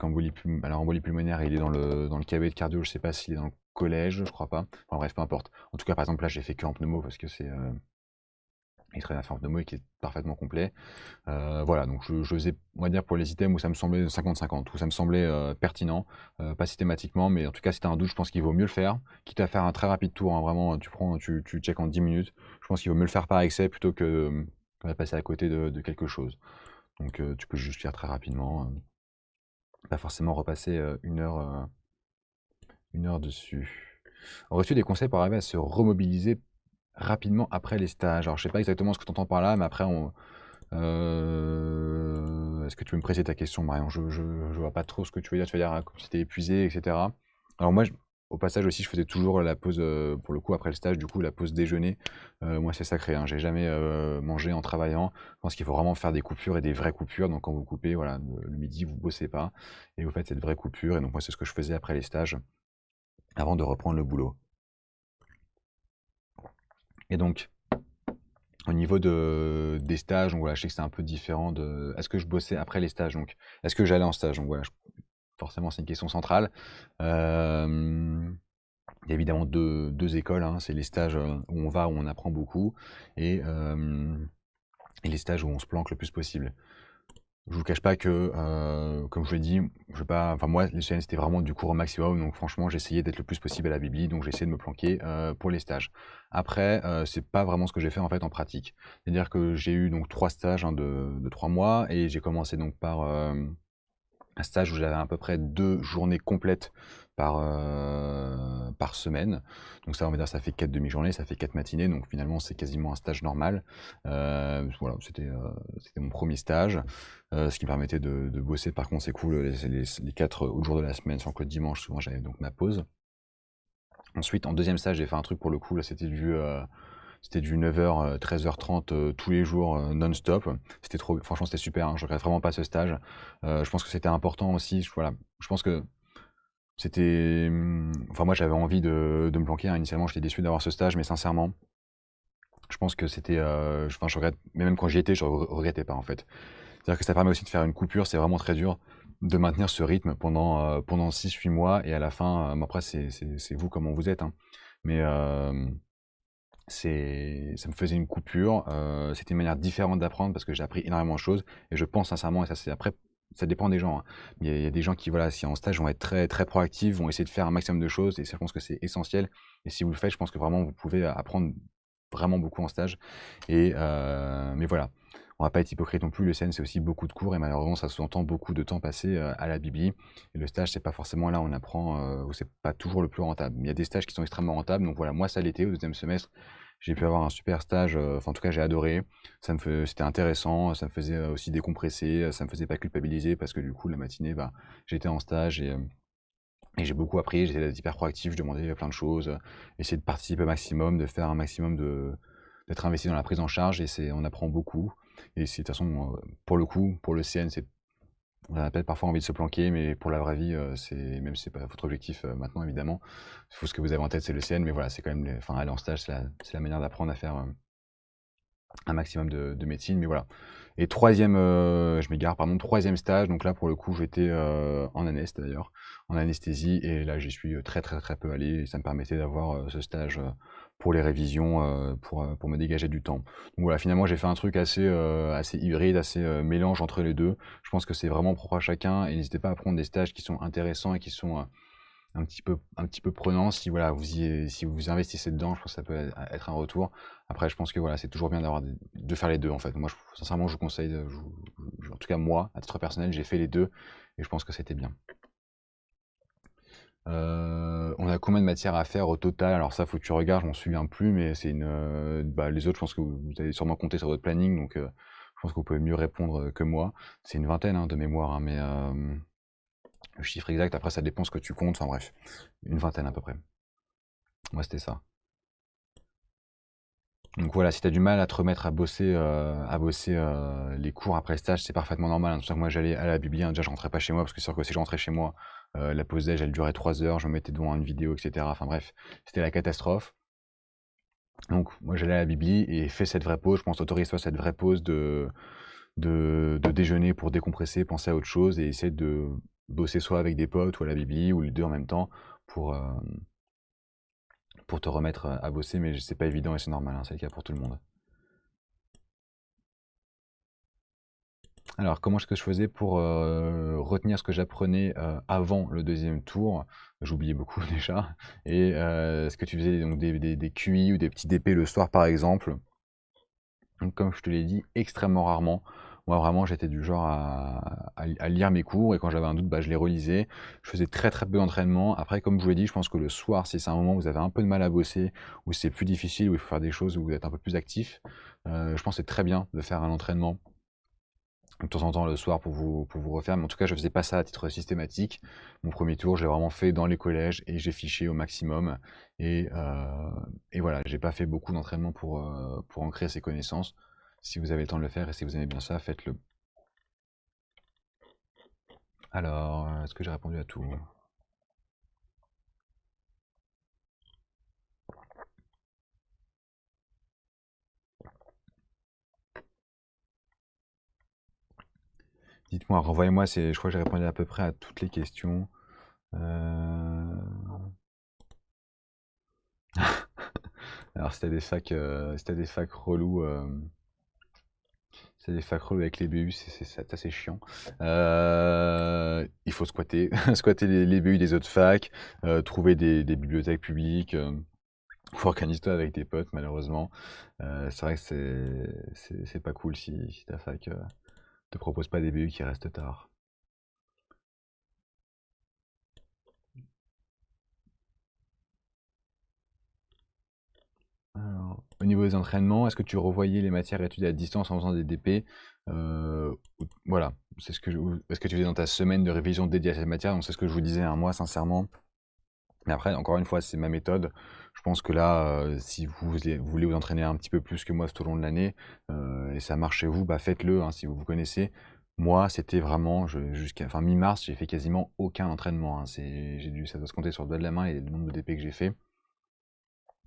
alors embolie pulmonaire, il est dans le cabinet de cardio, je sais pas s'il est dans le collège, je crois pas. Enfin bref, peu importe. En tout cas, par exemple, là, j'ai fait que en pneumo parce que c'est il très bien fait en pneumo et qui est parfaitement complet. Voilà, donc je faisais, on va dire, pour les items où ça me semblait 50-50, où ça me semblait pertinent, pas systématiquement, mais en tout cas, si tu as un doute, je pense qu'il vaut mieux le faire, quitte à faire un très rapide tour, hein, vraiment, tu check en 10 minutes, je pense qu'il vaut mieux le faire par excès plutôt que de passer à côté de quelque chose. Donc tu peux juste faire très rapidement, pas forcément repasser 1 heure dessus. Aurais-tu des conseils pour arriver à se remobiliser rapidement après les stages? Alors je sais pas exactement ce que tu entends par là, mais après est-ce que tu peux me préciser ta question, Marion? Je vois pas trop ce que tu veux dire. Tu veux dire comme si tu épuisé, etc. Alors moi, au passage aussi, je faisais toujours la pause, pour le coup, après le stage, du coup, la pause déjeuner. Moi, c'est sacré, hein. J'ai jamais mangé en travaillant. Je pense qu'il faut vraiment faire des coupures et des vraies coupures. Donc quand vous coupez, voilà, le midi, vous bossez pas et vous faites cette vraie coupure. Et donc moi, c'est ce que je faisais après les stages, avant de reprendre le boulot. Et donc, au niveau des stages, donc voilà, je sais que c'est un peu différent de. Est-ce que je bossais après les stages? Donc, est-ce que j'allais en stage? Donc voilà, forcément, c'est une question centrale. Il y a évidemment deux écoles, hein. C'est les stages où on va, où on apprend beaucoup, et les stages où on se planque le plus possible. Je vous cache pas que, comme je l'ai dit, je veux pas, enfin moi, le CN c'était vraiment du cours au maximum, donc franchement, j'essayais d'être le plus possible à la bibli, donc j'essayais de me planquer pour les stages. Après, c'est pas vraiment ce que j'ai fait en fait en pratique. C'est-à-dire que j'ai eu donc 3 stages, hein, de 3 mois, et j'ai commencé donc par un stage où j'avais à peu près 2 journées complètes par semaine. Donc ça, on va dire, ça fait 4 demi-journées, ça fait 4 matinées, donc finalement, c'est quasiment un stage normal. Voilà, c'était mon premier stage, ce qui me permettait de bosser. Par contre, c'est cool, les 4 autres jours de la semaine, sans que le dimanche, souvent, j'avais donc ma pause. Ensuite, en deuxième stage, j'ai fait un truc pour le coup, là, c'était du 9h, 13h30 tous les jours non-stop. C'était trop, franchement, c'était super, hein, je regrette vraiment pas ce stage. Je pense que c'était important aussi. Voilà, je pense que c'était. Enfin, moi, j'avais envie de me planquer, hein. Initialement, j'étais déçu d'avoir ce stage, mais sincèrement, je pense que c'était. Enfin, je regrette, mais même quand j'y étais, je regrettais pas en fait. C'est-à-dire que ça permet aussi de faire une coupure. C'est vraiment très dur de maintenir ce rythme pendant 6-8 mois, et à la fin, bon, après, c'est vous comment vous êtes, hein. Mais ça me faisait une coupure, c'était une manière différente d'apprendre parce que j'ai appris énormément de choses, et je pense sincèrement, et ça c'est après, ça dépend des gens, hein. Il y a des gens qui, voilà, si en stage vont être très, très proactifs, vont essayer de faire un maximum de choses, et ça je pense que c'est essentiel, et si vous le faites, je pense que vraiment vous pouvez apprendre vraiment beaucoup en stage, mais voilà. On va pas être hypocrite non plus, le CN c'est aussi beaucoup de cours, et malheureusement ça sous-entend beaucoup de temps passé à la bibli, et le stage c'est pas forcément là où on apprend, où c'est pas toujours le plus rentable. Il y a des stages qui sont extrêmement rentables, donc voilà, moi ça l'était au deuxième semestre, j'ai pu avoir un super stage, enfin en tout cas j'ai adoré, c'était intéressant, ça me faisait aussi décompresser, ça me faisait pas culpabiliser parce que du coup la matinée, bah, j'étais en stage, et j'ai beaucoup appris, j'étais hyper proactif, je demandais plein de choses, essayer de participer au maximum, de faire un maximum d'être investi dans la prise en charge, et on apprend beaucoup, et c'est de toute façon, pour le coup, pour le CN, on a peut-être parfois envie de se planquer, mais pour la vraie vie, même si c'est pas votre objectif maintenant évidemment, ce que vous avez en tête c'est le CN, mais voilà, c'est quand même, enfin aller en stage, c'est la manière d'apprendre à faire un maximum de médecine, mais voilà. Et troisième, je m'égare, pardon, troisième stage, donc là pour le coup j'étais en anest d'ailleurs, en anesthésie, et là j'y suis très très très peu allé, et ça me permettait d'avoir ce stage pour les révisions, pour me dégager du temps. Donc voilà, finalement j'ai fait un truc assez hybride, assez mélange entre les deux. Je pense que c'est vraiment propre à chacun, et n'hésitez pas à prendre des stages qui sont intéressants et qui sont un petit peu prenant. Si voilà, si vous investissez dedans, je pense que ça peut être un retour. Après, je pense que voilà, c'est toujours bien de faire les deux en fait. Moi, sincèrement, je vous conseille, en tout cas moi, à titre personnel, j'ai fait les deux, et je pense que c'était bien. On a combien de matières à faire au total? Alors ça, faut que tu regardes, je m'en souviens plus, mais c'est les autres, je pense que vous allez sûrement compter sur votre planning, donc je pense que vous pouvez mieux répondre que moi. C'est une vingtaine, hein, de mémoire, hein, mais le chiffre exact, après, ça dépend ce que tu comptes. Enfin bref, une vingtaine à peu près. Moi, c'était ça. Donc voilà, si tu as du mal à te remettre à bosser les cours après le stage, c'est parfaitement normal, hein. C'est pour ça que moi j'allais à la bibli, hein. Déjà je rentrais pas chez moi, parce que c'est sûr que si je rentrais chez moi, la pause déj elle durait 3 heures, je me mettais devant une vidéo, etc. Enfin bref, c'était la catastrophe. Donc moi j'allais à la bibli et fais cette vraie pause, je pense, autorise-toi cette vraie pause de déjeuner pour décompresser, penser à autre chose et essayer de bosser soit avec des potes ou à la bibli ou les deux en même temps pour, euh, pour te remettre à bosser, mais c'est pas évident et c'est normal, hein, c'est le cas pour tout le monde. Alors, comment est-ce que je faisais pour retenir ce que j'apprenais avant le deuxième tour? J'oubliais beaucoup déjà. Et est-ce que tu faisais donc des QI ou des petits DP le soir, par exemple? Donc, comme je te l'ai dit, extrêmement rarement. Moi, vraiment, j'étais du genre à lire mes cours et quand j'avais un doute, bah, je les relisais. Je faisais très très peu d'entraînement. Après, comme je vous l'ai dit, je pense que le soir, si c'est un moment où vous avez un peu de mal à bosser, où c'est plus difficile, où il faut faire des choses, où vous êtes un peu plus actif, je pense que c'est très bien de faire un entraînement de temps en temps le soir pour vous refaire. Mais en tout cas, je faisais pas ça à titre systématique. Mon premier tour, j'ai vraiment fait dans les collèges et j'ai fiché au maximum. Et, euh, et voilà, j'ai pas fait beaucoup d'entraînement pour ancrer ces connaissances. Si vous avez le temps de le faire et si vous aimez bien ça, faites-le. Alors, est-ce que j'ai répondu à tout? Dites-moi, renvoyez-moi, je crois que j'ai répondu à peu près à toutes les questions. Euh, Alors, c'était des facs relous. C'est des facs relous avec les BU, c'est assez chiant. Il faut squatter, squatter les BU des autres facs, trouver des bibliothèques publiques. Faut organiser-toi avec tes potes, malheureusement. C'est vrai que c'est pas cool si ta fac te propose pas des BU qui restent tard. Alors, au niveau des entraînements, est-ce que tu revoyais les matières étudiées à distance en faisant des DP? Voilà, c'est ce que est-ce que tu faisais dans ta semaine de révision dédiée à cette matière? Donc c'est ce que je vous disais, hein, moi sincèrement. Mais après, encore une fois, c'est ma méthode. Je pense que là, si vous voulez vous entraîner un petit peu plus que moi tout au long de l'année, et ça marche chez vous, bah faites-le, hein, si vous vous connaissez. Moi, c'était vraiment, jusqu'à enfin, mi-mars, j'ai fait quasiment aucun entraînement, hein. Ça doit se compter sur le doigt de la main et le nombre de DP que j'ai fait.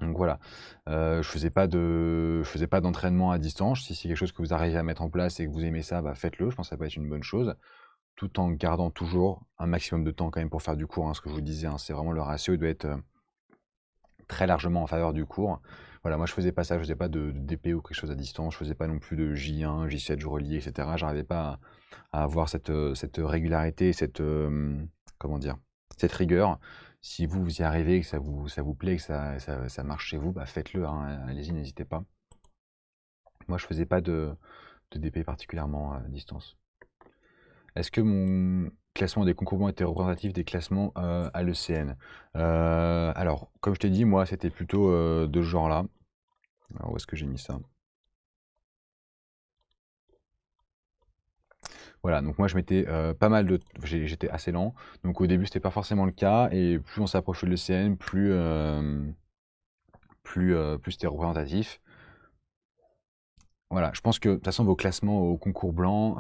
Donc voilà, je faisais pas d'entraînement à distance. Si c'est quelque chose que vous arrivez à mettre en place et que vous aimez ça, bah faites-le. Je pense que ça peut être une bonne chose, tout en gardant toujours un maximum de temps quand même pour faire du cours, hein, ce que je vous disais, hein, c'est vraiment le ratio doit être très largement en faveur du cours. Voilà, moi je faisais pas ça, je faisais pas de DP ou quelque chose à distance, je faisais pas non plus de J1, J7, je reliais, etc. J'arrivais pas à avoir cette régularité, comment dire, cette rigueur. Si vous, vous y arrivez, que ça vous plaît, que ça marche chez vous, bah faites-le, hein, allez-y, n'hésitez pas. Moi je faisais pas de DP particulièrement à distance. Est-ce que mon classement des concours blancs était représentatif des classements à l'ECN? Alors, comme je t'ai dit, moi, c'était plutôt de ce genre-là. Alors, où est-ce que j'ai mis ça? Voilà, donc moi, je mettais pas mal de... J'étais assez lent. Donc au début, c'était pas forcément le cas. Et plus on s'approchait de l'ECN, plus c'était représentatif. Voilà, je pense que de toute façon, vos classements au concours blanc,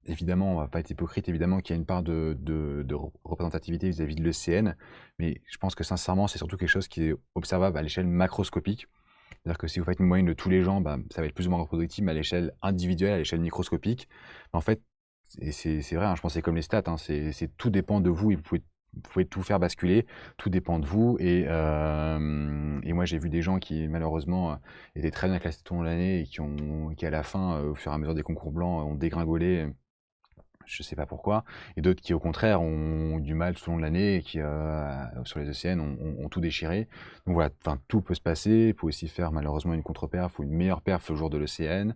évidemment, on va pas être hypocrite, évidemment qu'il y a une part de représentativité vis-à-vis de l'ECN, mais je pense que sincèrement, c'est surtout quelque chose qui est observable à l'échelle macroscopique. C'est-à-dire que si vous faites une moyenne de tous les gens, bah, ça va être plus ou moins reproductible, mais à l'échelle individuelle, à l'échelle microscopique. En fait, et c'est vrai, hein, je pense que c'est comme les stats, hein, tout dépend de vous et vous pouvez tout faire basculer, tout dépend de vous. Et moi, j'ai vu des gens qui, malheureusement, étaient très bien classés tout au long de l'année et qui, à la fin, au fur et à mesure des concours blancs, ont dégringolé. Je sais pas pourquoi, et d'autres qui au contraire ont du mal tout au long de l'année et qui sur les ECN ont tout déchiré. Donc voilà, enfin tout peut se passer, il peut aussi faire malheureusement une contre-perf ou une meilleure perf le jour de l'ECN.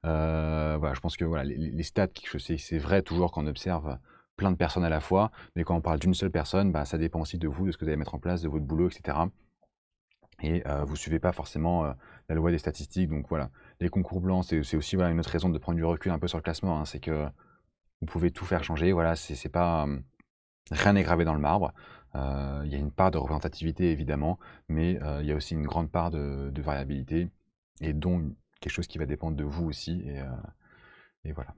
Voilà, je pense que voilà, les stats, c'est vrai toujours qu'on observe plein de personnes à la fois, mais quand on parle d'une seule personne, bah, ça dépend aussi de vous, de ce que vous allez mettre en place, de votre boulot, etc. Et vous suivez pas forcément la loi des statistiques, donc voilà. Les concours blancs, c'est aussi voilà, une autre raison de prendre du recul un peu sur le classement, hein, c'est que vous pouvez tout faire changer, voilà, c'est pas, rien n'est gravé dans le marbre. Il y a une part de représentativité évidemment, mais il y a aussi une grande part de variabilité et dont quelque chose qui va dépendre de vous aussi et voilà.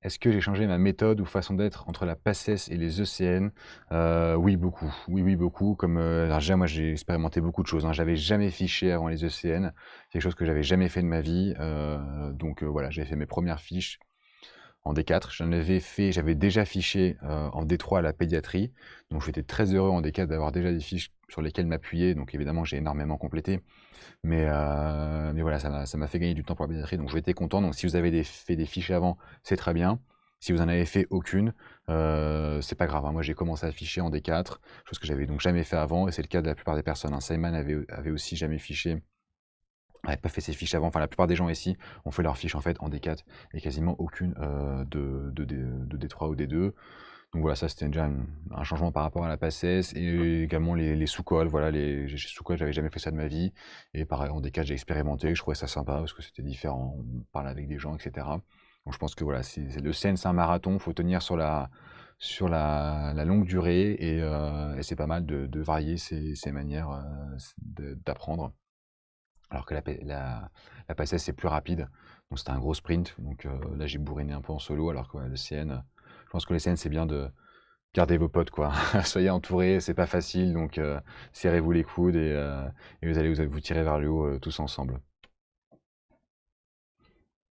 Est-ce que j'ai changé ma méthode ou façon d'être entre la PACES et les ECN? Oui, beaucoup. Oui, oui, beaucoup. Comme, alors déjà, moi, j'ai expérimenté beaucoup de choses, hein. J'avais jamais fiché avant les ECN. C'est quelque chose que j'avais jamais fait de ma vie. Donc, voilà, j'ai fait mes premières fiches en D4. J'avais déjà fiché en D3 à la pédiatrie. Donc, j'étais très heureux en D4 d'avoir déjà des fiches sur lesquelles m'appuyer. Donc, évidemment, j'ai énormément complété. Mais voilà, ça m'a fait gagner du temps pour la pédiatrie, donc j'étais content. Donc si vous avez fait des fiches avant, c'est très bien. Si vous en avez fait aucune, c'est pas grave, hein. Moi j'ai commencé à ficher en D4, chose que j'avais donc jamais fait avant, et c'est le cas de la plupart des personnes, hein. Simon avait aussi jamais fiché, n'avait pas fait ses fiches avant. Enfin, la plupart des gens ici ont fait leurs fiches en fait en D4 et quasiment aucune de D3 ou D2. Donc voilà, ça c'était déjà un changement par rapport à la PACES, et également les sous-cols. Voilà, les sous-cols, j'avais jamais fait ça de ma vie. Et pareil, en D4, j'ai expérimenté, je trouvais ça sympa parce que c'était différent, on parle avec des gens, etc. Donc je pense que voilà, le scène, c'est un marathon, il faut tenir sur la longue durée, et c'est pas mal de varier ses manières d'apprendre. Alors que la PACES, c'est plus rapide, donc c'était un gros sprint. Donc là, j'ai bourriné un peu en solo, alors que ouais, le CN, je pense que le CN, c'est bien de garder vos potes, quoi. Soyez entourés, c'est pas facile, donc serrez-vous les coudes, et vous allez vous tirer vers le haut tous ensemble.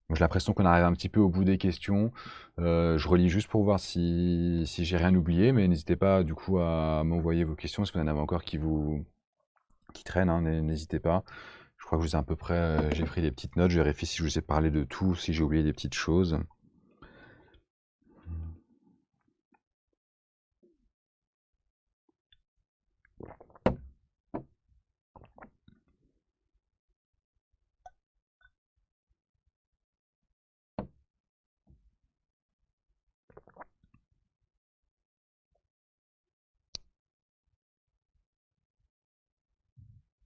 Moi, j'ai l'impression qu'on arrive un petit peu au bout des questions. Je relis juste pour voir si j'ai rien oublié, mais n'hésitez pas du coup à m'envoyer vos questions, si vous en avez encore qui traînent, hein, n'hésitez pas. Je crois que je vous ai à peu près, j'ai pris des petites notes, je vérifie si je vous ai parlé de tout, si j'ai oublié des petites choses.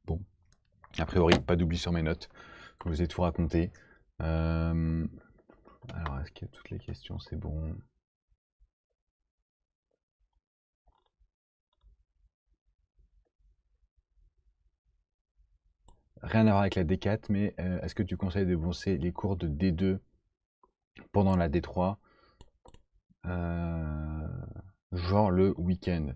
Bon, a priori, pas d'oubli sur mes notes, je vous ai tout raconté. Alors, est-ce qu'il y a toutes les questions? C'est bon. Rien à voir avec la D4, mais est-ce que tu conseilles de bosser les cours de D2 pendant la D3, genre le week-end?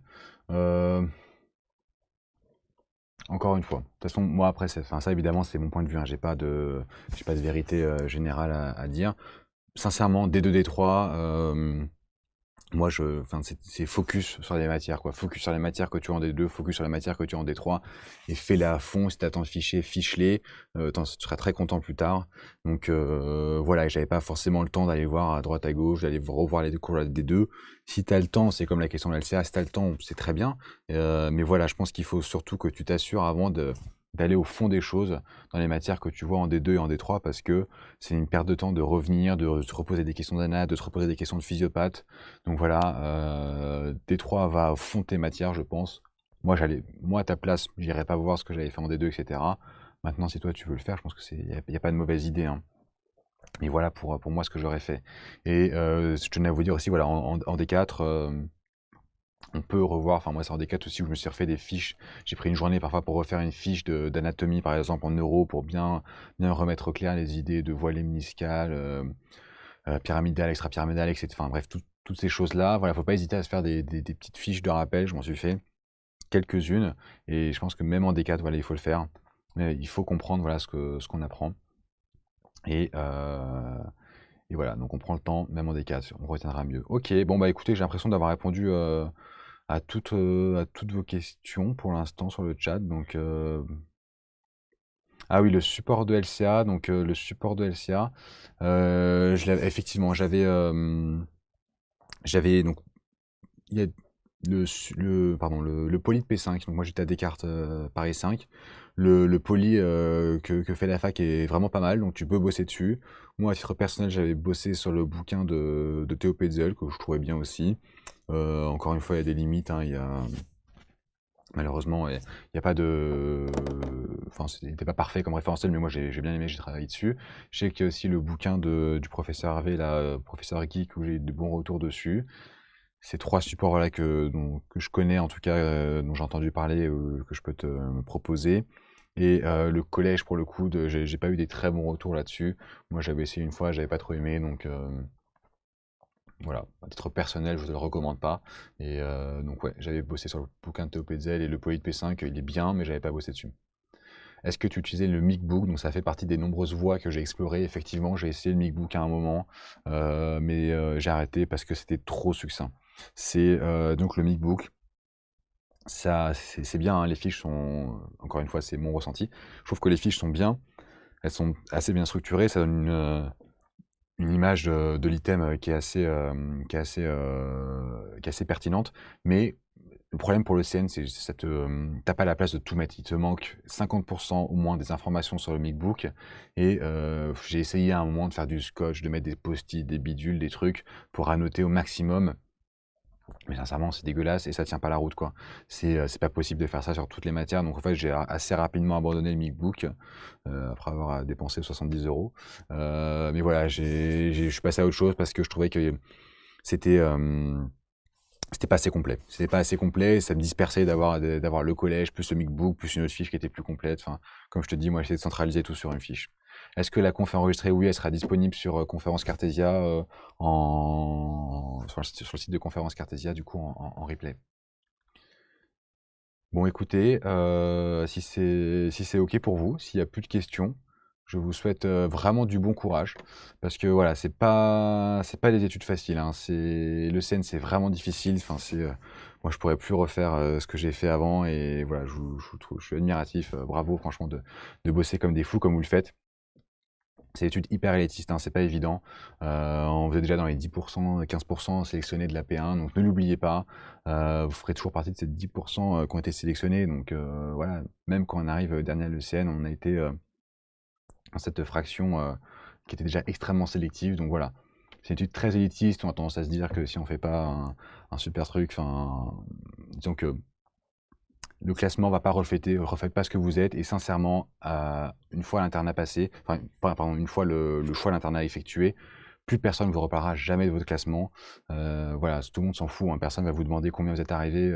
Encore une fois, de toute façon, moi après, ça évidemment, c'est mon point de vue, hein. J'ai pas de vérité générale à dire. Sincèrement, D2, D3, moi, enfin, c'est focus sur les matières, quoi. Focus sur les matières que tu as en D2, focus sur les matières que tu as en D3, et fais-les à fond. Si tu attends de fichier, fiche-les. Tu seras très content plus tard. Donc voilà, j'avais pas forcément le temps d'aller voir à droite, à gauche, d'aller revoir les cours de D2. Si tu as le temps, c'est comme la question de l'LCA, si tu as le temps, c'est très bien. Mais voilà, je pense qu'il faut surtout que tu t'assures avant d'aller au fond des choses dans les matières que tu vois en D2 et en D3, parce que c'est une perte de temps de revenir, de se reposer des questions d'anat, de se reposer des questions de physiopathe. Donc voilà, D3 va à fond tes matières, je pense. Moi à ta place, j'irai pas voir ce que j'avais fait en D2, etc. Maintenant, si toi tu veux le faire, je pense que y a pas de mauvaise idée, hein. Et voilà pour moi ce que j'aurais fait. Et je tenais à vous dire aussi, voilà, en D4, on peut revoir, enfin moi c'est en D4 aussi où je me suis refait des fiches. J'ai pris une journée parfois pour refaire une fiche d'anatomie, par exemple en neuro, pour bien remettre au clair les idées de voilée méniscale, pyramidale, extra-pyramidale, etc. Enfin bref, toutes ces choses-là. Voilà, faut pas hésiter à se faire des petites fiches de rappel. Je m'en suis fait quelques-unes, et je pense que même en D4, voilà, il faut le faire. Mais il faut comprendre, voilà, ce qu'on apprend. Et, voilà, donc on prend le temps, même en D4, on retiendra mieux. Ok, bon bah écoutez, j'ai l'impression d'avoir répondu à toutes vos questions pour l'instant sur le chat. Donc, ah oui, le support de LCA. Donc, le support de LCA, effectivement, j'avais donc, il y a le poly de P5. Donc moi j'étais à Descartes Paris 5. Le poly que fait la fac est vraiment pas mal, donc tu peux bosser dessus. Moi, à titre personnel, j'avais bossé sur le bouquin de Théo Petzel, que je trouvais bien aussi. Encore une fois, il y a des limites, hein. Malheureusement, il n'y a pas de. Enfin, c'était pas parfait comme référentiel, mais moi j'ai bien aimé, j'ai travaillé dessus. Je sais qu'il y a aussi le bouquin du professeur Harvey, là, professeur Geek, où j'ai eu de bons retours dessus. Ces trois supports-là que je connais, en tout cas, dont j'ai entendu parler, que je peux te proposer. Et le collège, pour le coup, j'ai pas eu des très bons retours là-dessus. Moi, j'avais essayé une fois, j'avais pas trop aimé, donc Voilà, à titre personnel, je ne te le recommande pas. Et donc ouais, j'avais bossé sur le bouquin de Théo Petzel et le Polyte P5, il est bien, mais j'avais pas bossé dessus. Est-ce que tu utilisais le MicBook? Donc ça fait partie des nombreuses voies que j'ai explorées. Effectivement, j'ai essayé le MicBook à un moment, mais j'ai arrêté parce que c'était trop succinct. C'est donc le MicBook, ça, c'est bien, hein, les fiches sont, encore une fois, c'est mon ressenti. Je trouve que les fiches sont bien, elles sont assez bien structurées, ça donne une image de l'item qui est assez pertinente, mais le problème pour le CN, c'est ça te, tu pas la place de tout mettre. Il te manque 50% au moins des informations sur le MacBook et j'ai essayé à un moment de faire du scotch, de mettre des post-it, des bidules, des trucs pour annoter au maximum. Mais sincèrement, c'est dégueulasse et ça tient pas la route, quoi. C'est pas possible de faire ça sur toutes les matières. Donc en fait, j'ai assez rapidement abandonné le MacBook après avoir dépensé 70 euros. Mais voilà, je suis passé à autre chose parce que je trouvais que c'était c'était pas assez complet. C'était pas assez complet, ça me dispersait d'avoir le collège, plus le MacBook, plus une autre fiche qui était plus complète. Enfin, comme je te dis, moi, j'essaie de centraliser tout sur une fiche. Est-ce que la conf enregistrée? Oui, elle sera disponible sur Conférence Cartesia, sur le site de Conférence Cartesia, du coup, en replay. Bon, écoutez, si c'est OK pour vous, s'il y a plus de questions, je vous souhaite vraiment du bon courage. Parce que voilà, c'est pas des études faciles, hein. Le CN, c'est vraiment difficile. Enfin, moi, je pourrais plus refaire ce que j'ai fait avant. Et voilà, je suis admiratif. Bravo, franchement, de bosser comme des fous comme vous le faites. C'est une étude hyper élitiste, hein, c'est pas évident. On vous êtes déjà dans les 10%, 15% sélectionnés de la P1, donc ne l'oubliez pas. Vous ferez toujours partie de ces 10% qui ont été sélectionnés. Donc voilà, même quand on arrive dernier à l'ECN, on a été dans cette fraction qui était déjà extrêmement sélective. Donc voilà, c'est une étude très élitiste. On a tendance à se dire que si on fait pas un super truc, enfin, disons que le classement va pas reflète pas ce que vous êtes. Et sincèrement, une fois l'internat passé, enfin, pardon, une fois le choix de l'internat effectué, plus personne ne vous reparlera jamais de votre classement. Voilà, tout le monde s'en fout, hein. Personne va vous demander combien vous êtes arrivé.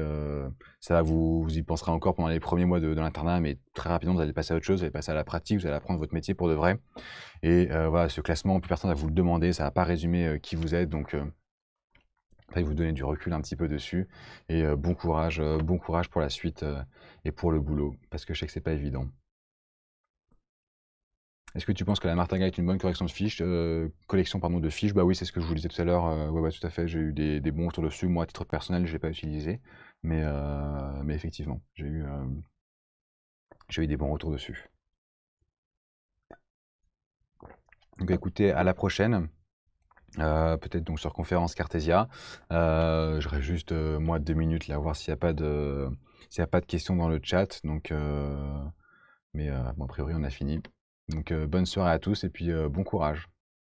Ça, vous y penserez encore pendant les premiers mois de l'internat, mais très rapidement, vous allez passer à autre chose, vous allez passer à la pratique, vous allez apprendre votre métier pour de vrai. Et voilà, ce classement, plus personne va vous le demander, ça va pas résumer qui vous êtes. Donc, après, vous donner du recul un petit peu dessus. Et bon courage pour la suite et pour le boulot, parce que je sais que c'est pas évident. Est-ce que tu penses que la Martaga est une bonne collection pardon, de fiches? Bah oui, c'est ce que je vous disais tout à l'heure. Ouais, ouais, tout à fait. J'ai eu des bons retours dessus. Moi, à titre personnel, je l'ai pas utilisé, mais effectivement, j'ai eu des bons retours dessus. Donc écoutez, à la prochaine. Peut-être donc sur Conférence Cartesia. J'aurais juste moi 2 minutes là, voir s'il y a pas de questions dans le chat. Donc, mais bon, a priori on a fini. Donc bonne soirée à tous et puis bon courage.